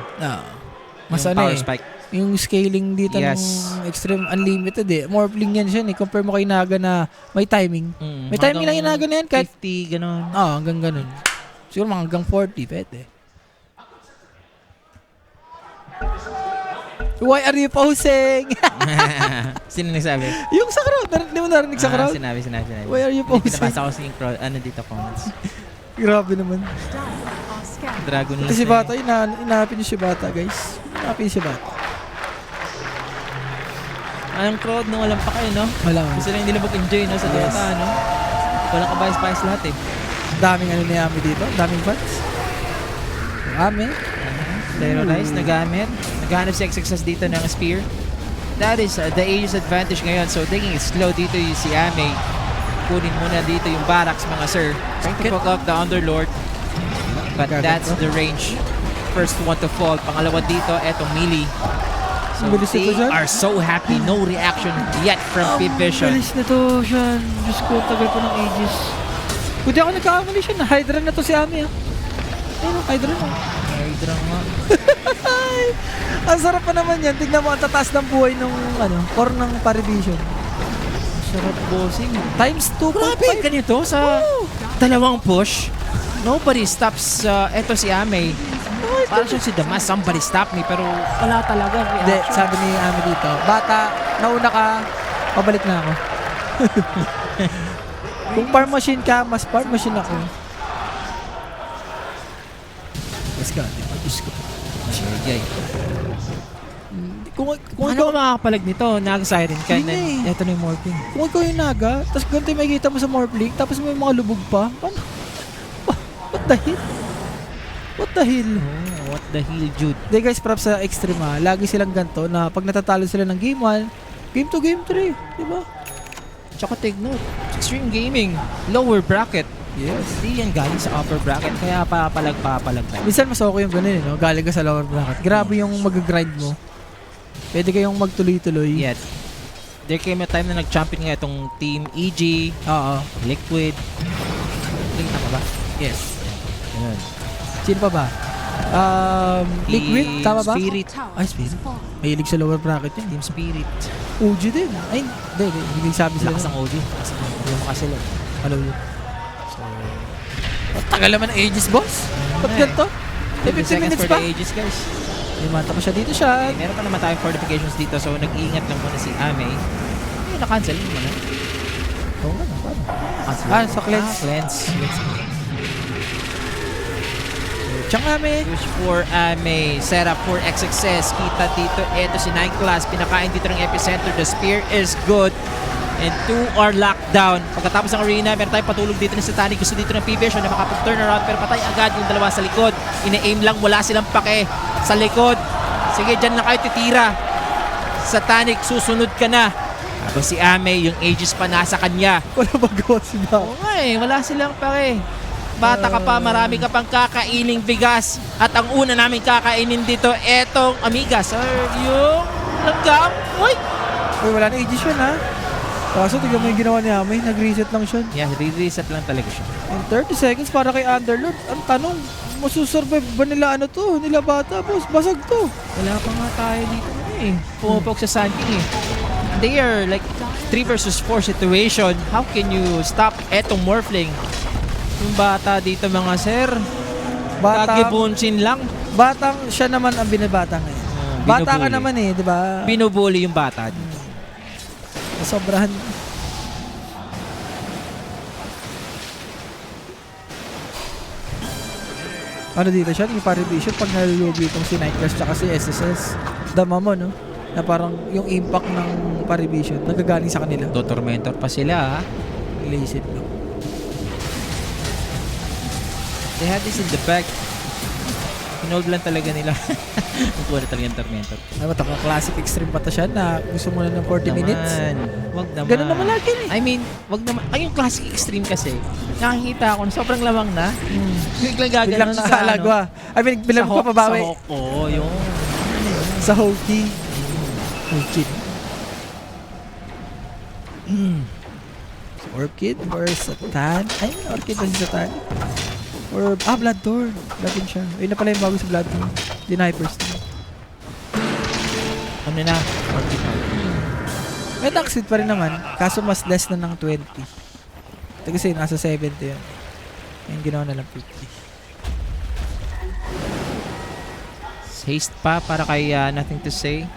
Mas yung power eh. spike. Yung scaling dito ng Extreme Unlimited eh. Morphling yan siya eh. Compare mo kay Naga na may timing. May timing lang yung Naga na yan. Kahit 50, gano'n. hanggang ganun. Siguro mga hanggang 40, pwede. Why are you posing? Sino nagsabi? Yung sa crowd. Hindi mo narinig sa crowd? Sinabi. Why are you Hindi, posing? pinabasa ko sa yung crowd. Ano dito comments? Grabe naman. Dragon Ito si Bata, inaapin niyo si Bata, guys. Inaapin niyo si Bata. Anong crowd nung walang pa kayo, no? Wala. Gusto lang hindi na mag-enjoy, no? Sa Yes. Dota, no? Walang kabayas-bayas lahat, eh. Daming ano ni Ami dito. Daming fans. Ami. Terrorize, nagamit. Naghanap si XXS dito ng spear. That is the Aegis advantage ngayon. So, taking it slow dito yung si Ame. Kunin muna dito yung barracks, mga sir. Trying to fuck up the Underlord. But that's the range. First one to fall. Pangalawa dito, etong melee. So, Bilis they nito, Sean. are so happy. No reaction yet from Pip Vision. Bilis na to, Sean. Diyos ko, tagal pa ng ages. Kung di ako nagkakamali siya, na-hydra na to si Ami, ah. Ayun, hydra na. Hydra nga. Ang sarap pa naman yan. Tignan mo ang tataas ng buhay ng, core ng Parivision. Sarap bossing. Times 2.5. Grabe, ganito sa dalawang push. Nobody stops eto si Ame. Parang siya si Damas, somebody stop me, pero wala talaga. Hindi, sabi ni Ami dito, Bata, nauna ka, pabalik na ako. Kung farm machine ka, mas farm machine ako. Let's go, di ba? Diyos ko. Jay. Kung Ano ikaw, ka makakapalag nito? Nag-siren ka, Hindi then eh. eto na yung morphing. kung ikaw yung naga, tapos ganito yung makikita mo sa Morphling, tapos may mga lubog pa, ano? What the hell? What the hell? Oh, what the hell, Jude? Hindi guys, props sa Extreme ha. Lagi silang ganito na pag natatalo sila ng game 1, game 2, game 3. Diba? Tsaka take note, Extreme Gaming, lower bracket. Yes. Hindi yan galing sa upper bracket, kaya papalag tayo. Minsan mas okay yung ganun eh, no? Galing ka sa lower bracket. Grabe yung mag-grind mo. Pwede kayong magtuloy-tuloy. Yet, there came a time na nag-champion nga itong Team EG, Oo. Liquid. Nakita ka ba? Yes. Ganun. Sino pa ba? Liquid? Tama ba? Spirit. Ay, Spirit. Mahilig sa lower bracket yun. Team Spirit. OG din. Ay, hindi sabi sila. Lakas ng OG. Lakas ng OG. Yung kasi lang. Hello yun. So, tagal naman ng ages, boss. Ba't ganito? 15 15 minutes for pa? the ages, guys. Limata pa siya dito siya. Meron pa naman tayong fortifications dito, so nag-iingat lang muna si Ame. Ay, na-cancel mo na. Oo nga, paano? Cancel. So cleanse. Cleanse. Tiyang Ame. Push for Ame. Set up for XXS. Kita dito. Ito si Nine Class. Pinakain dito ng epicenter. The spear is good. And 2 are locked down. Pagkatapos ng arena, meron tayong patulog dito ng Satanic. Gusto dito ng P-Vision na makapag-turn around, pero patay agad yung dalawa sa likod. Ina-aim lang, wala silang pake sa likod. Sige, dyan lang kayo titira. Satanic, susunod ka na. Habang si Ame, yung Aegis pa nasa kanya. Wala ba gawa si Bao? Oo nga eh, wala silang pake. Bata ka pa, marami ka pang kakaining bigas. At ang una namin kakainin dito, etong amigas. Or yung langgam. Uy! Uy, wala na ages yun ha. Kaso tignan mo yung ginawa ni Ame, nag-reset lang siya. Yeah, re-reset lang talaga siya. In 30 seconds para kay Underlord. Ang tanong, masusurvive ba nila nila Bata, boss? Basag to. Wala pa nga tayo dito eh. Pumupok sa Sun King eh. They are like 3 versus 4 situation. How can you stop etong Morphling? Yung bata dito mga sir. Kagibunsin lang. Batang siya naman ang binabata ngayon. Bata ka binubuli. naman eh, di ba? Binubuli yung bata dito. Sobrahan. Ano dito siya? Yung Parivision pag nalulugi itong si Nightclass tsaka si SSS. Dama mo, no? Na parang yung impact ng Parivision nagagaling sa kanila. Tormentor pa sila ha. Lazy lang. They had this in the back. Hinold lang talaga nila. Nakuha na talaga yung Tormentor. Ay, mataka classic extreme pa to siya na gusto mo na ng 40 minutes. Wag naman. Ganun naman lagi eh. I mean, wag naman. Ay, yung classic extreme kasi, nakikita ko na sobrang lamang na. Biglang gaganon Biglang sa nakaalagwa. I mean, bilang sa papabawi. Sa Hoko, yung... Sa Hoki. Hoki. Orchid or Satan? Ay, Orchid ba si Satan? Or, Bloodthorn. Latin siya. Ayun na pala yung bago sa Bloodthorn. Di na Hyperstone. Ano na? May attack speed pa rin naman. Kaso mas less na ng 20. Ito kasi nasa 70 yun. Yung ginawa na lang 50. Haste pa para kay Nothing to Say.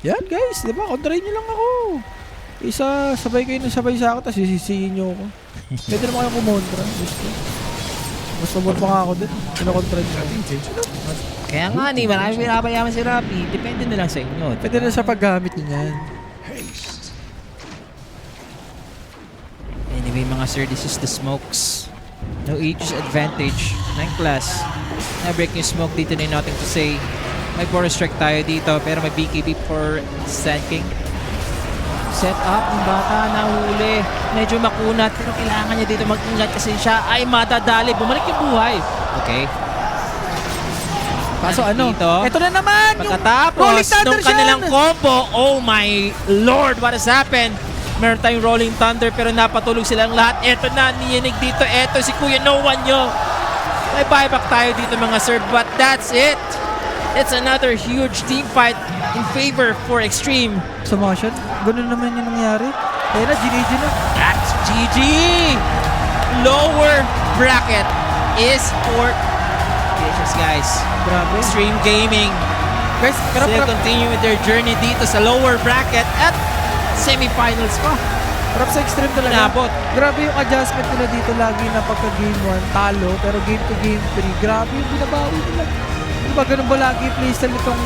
Yan guys, di ba? Kontrahin nyo lang ako. Isa, sabay kayo na sabay sa ako, tapos sisisihin nyo ako. Pwede naman kayo kumontra. Gusto. Mas pabor pa nga ako din. Kinakontrahin nyo. Kaya nga ni, marami pinapayaman si Rapi. Depende na lang sa inyo. Pwede na sa paggamit niyan. Anyway mga sir, this is the smokes. No aegis advantage. 9 class. Na-break yung smoke dito na nothing to say. May forest strike tayo dito pero may BKB for Sand King. Set up ng bata na huli. Medyo makunat pero kailangan niya dito mag-ingat kasi siya ay madadali. Bumalik yung buhay. Okay. Kaso ano? Dito, ito na naman! pagkatapos Rolling Thunder nung kanilang siya! combo, oh my lord, what has happened? Meron tayong Rolling Thunder pero napatulog silang lahat. Eto na, niyinig dito. Eto si Kuya No One nyo. May buyback tayo dito mga sir, but that's it. It's another huge team fight in favor for Extreme. Sa motion, ganun naman yung nangyari. Kaya na, GG na. That's GG! Lower bracket is for Vicious guys. Grabe. Extreme Gaming. Guys, pero Still continue with their journey dito sa lower bracket at semifinals pa. Prap sa Extreme talaga. Inabot. Grabe yung adjustment nila dito lagi na pagka game 1, talo. Pero game 2, game 3, grabe yung binabawi nila. Diba ganun ba lagi playstyle nitong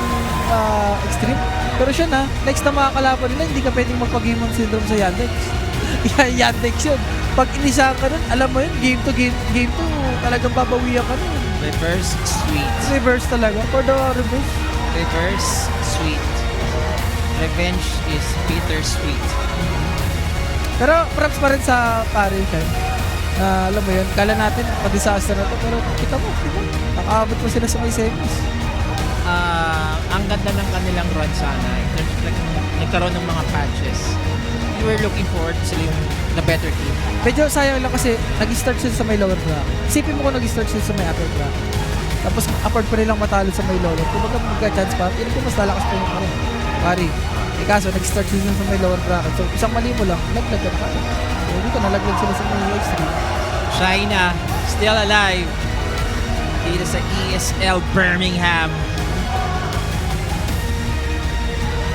Extreme? Pero siya na, next na mga kalaban nila, hindi ka pwedeng magpa-game 1 syndrome sa Yandex. Yandex yun. Pag inisa ka nun, alam mo yun, game 2, talagang babawian ka nun. Reverse sweet. Reverse talaga. For the reverse. Reverse sweet. Revenge is bittersweet. Pero props pa rin sa pare siya. Alam mo yun, kala natin pa-disaster na to, pero kita mo, diba? Nakaabot pa sila sa may semis. Ang ganda ng kanilang run sana in terms of like, nagkaroon ng mga patches. We were looking forward to sila yung the better team. Medyo sayang lang kasi nag-start sila sa may lower bracket. Isipin mo kung nag-start sila sa may upper bracket. Tapos upward pa nilang matalo sa may lower. Kung magka-chance pa, hindi ko mas lalakas pa yung pare. Eh kaso, nag-start sila sa may lower bracket. So, isang mali mo lang, laglag ka na kaya. So, dito nalaglag sila sa may extreme. China, still alive. Dito sa ESL Birmingham.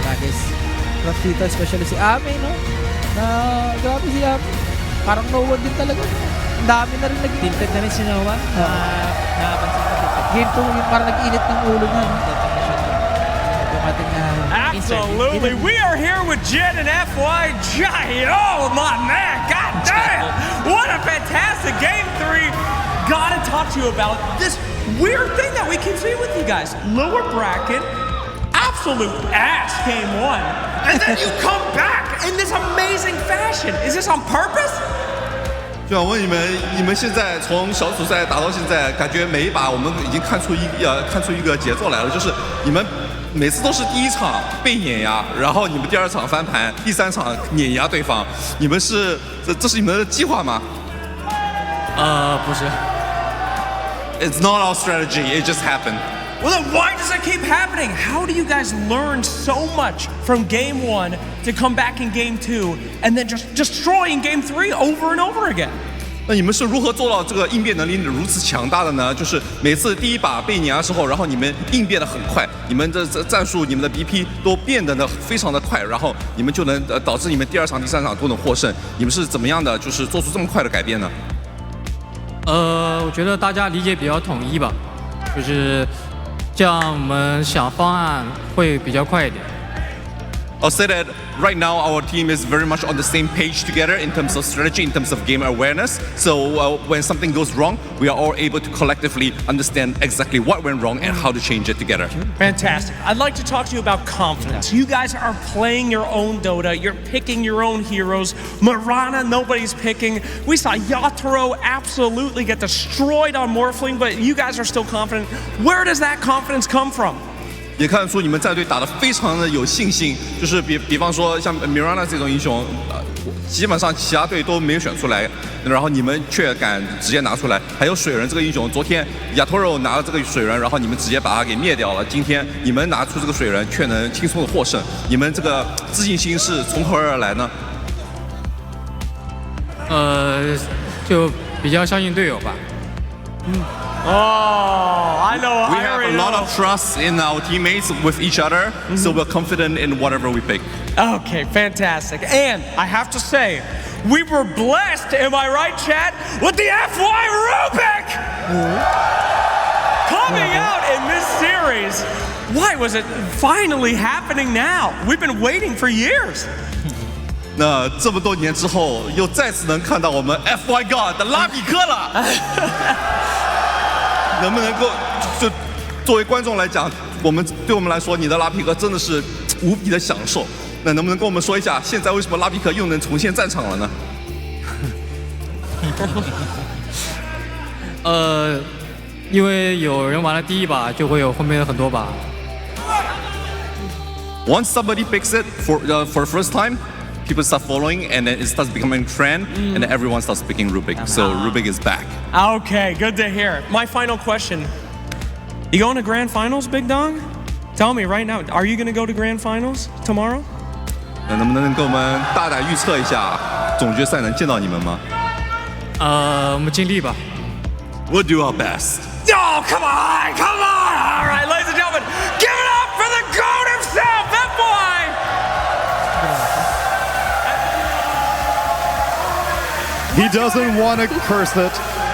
Guys, rough dito, especially si Ame, no? Grabe si Ame. Parang no one din talaga. Ang dami na rin nag-tilted. Tilted na rin si Noah. Nakapansin ko dito. Game 2, parang nag-init ng ulo niya, no? Yung ating Absolutely. We are here with Jen and FYJ. Oh, my man. God damn. What a fantastic game 3. Gotta talk to you about this weird thing that we keep seeing with you guys. Lower bracket, absolute ass game 1. And then you come back in this amazing fashion. Is this on purpose? 就想问你们，你们现在从小组赛打到现在，感觉每一把我们已经看出一个节奏来了，就是你们每次都是第一场被碾压，然后你们第二场翻盘，第三场碾压对方，你们是这是你们的计划吗？不是。 It's not our strategy. It just happened. Well, then why does it keep happening? How do you guys learn so much from game 1 to come back in game 2 and then just destroy in game 3 over and over again? 那你们是如何做到这个应变能力如此强大的呢？就是每次第一把被碾压之后，然后你们应变得很快，你们的战术、你们的 BP 都变得呢非常的快，然后你们就能导致你们第二场、第三场都能获胜。你们是怎么样的，就是做出这么快的改变呢？我觉得大家理解比较统一吧，就是这样我们想方案会比较快一点。 I'll say that right now our team is very much on the same page together in terms of strategy, in terms of game awareness. So when something goes wrong, we are all able to collectively understand exactly what went wrong and how to change it together. Fantastic. I'd like to talk to you about confidence. You guys are playing your own Dota. You're picking your own heroes. Mirana, nobody's picking. We saw Yatoro absolutely get destroyed on Morphling, but you guys are still confident. Where does that confidence come from? 也看得出你们战队打得非常的有信心，就是比方说像 Mirana 这种英雄，基本上其他队都没有选出来，然后你们却敢直接拿出来。还有水人这个英雄，昨天 Yatoro 拿了这个水人，然后你们直接把他给灭掉了。今天你们拿出这个水人，却能轻松的获胜，你们这个自信心是从何而来呢？就比较相信队友吧。Oh, I know. We I have already a lot know. of trust in our teammates with each other, so we're confident in whatever we pick. Okay, fantastic. And I have to say, we were blessed, am I right, chat, with the FY Rubik coming out in this series. Why was it finally happening now? We've been waiting for years. 那这么多年之后，又再次能看到我们 FY God 的拉比克了。能不能够就作为观众来讲，对我们来说，你的拉皮克真的是无比的享受。那能不能跟我们说一下，现在为什么拉皮克又能重现战场了呢？因为有人玩了第一把，就会有后面的很多把。Once somebody picks it for the first time, people start following, and then it starts becoming a trend, and then everyone starts picking Rubik. So Rubik is back. Okay, good to hear. My final question. You going to Grand Finals, Big Dong? Tell me right now, are you going to go to Grand Finals tomorrow? 那能不能跟我们大胆预测一下，总决赛能见到你们吗我们尽力吧。 ？We'll do our best. Oh, come on, come on! All right, ladies and gentlemen, give it up for the GOAT himself, FY! He doesn't want to curse it,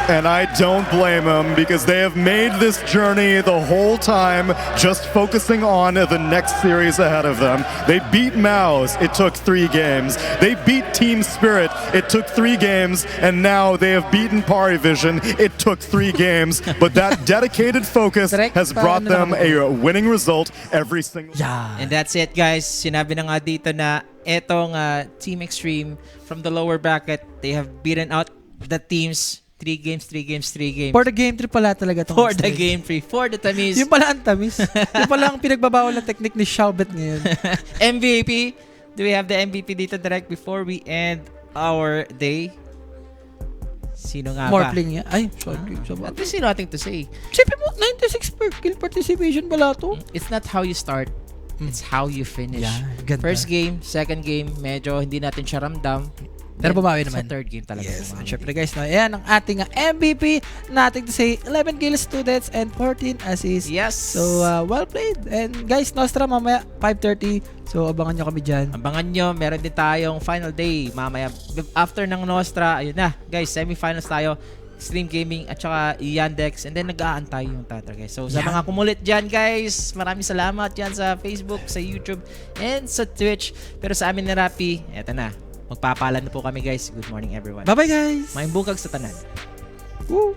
and I don't blame him because they have made this journey the whole time just focusing on the next series ahead of them. They beat Mouse, it took 3 games. They beat Team Spirit, it took 3 games, and now they have beaten Parivision, it took 3 games. But that dedicated focus has brought them a winning result every single time. And that's it, guys. Sinabi na nga dito na etong Team Extreme from the lower bracket, they have beaten out the teams 3 games. For the game 3 pala talaga itong For the game 3. For the Tamis. Yung pala ang tamis. Yung pala ang pinagbabawal ng technique ni Xiaobet ngayon. MVP. Do we have the MVP dito direct before we end our day? Sino nga More ba? playing niya. Ay, sorry. At least nothing to say. Sipin mo, 96 per kill participation pala to. It's not how you start. It's how you finish. Yeah, ganda. First game, second game, medyo hindi natin siya ramdam. Pero Then, bumawi naman. Sa third game talaga. Yes, bumawi. syempre guys, no, ayan ang ating MVP. Nothing to say, 11 kills, 2 deaths, and 14 assists. Yes. So, well played. And guys, Nostra, mamaya, 5:30. So, abangan nyo kami dyan. Abangan nyo, meron din tayong final day mamaya. After ng Nostra, ayun na. Guys, semifinals tayo. Stream Gaming at saka Yandex. And then nag-aantay yung Tatra, guys. So, sa Yeah. mga kumulit dyan, guys, maraming salamat dyan sa Facebook, sa YouTube, and sa Twitch. Pero sa amin na Rappi, eto na. Magpapalan na po kami, guys. Good morning, everyone. Bye-bye, guys! Maayong bukag sa tanan. Woo!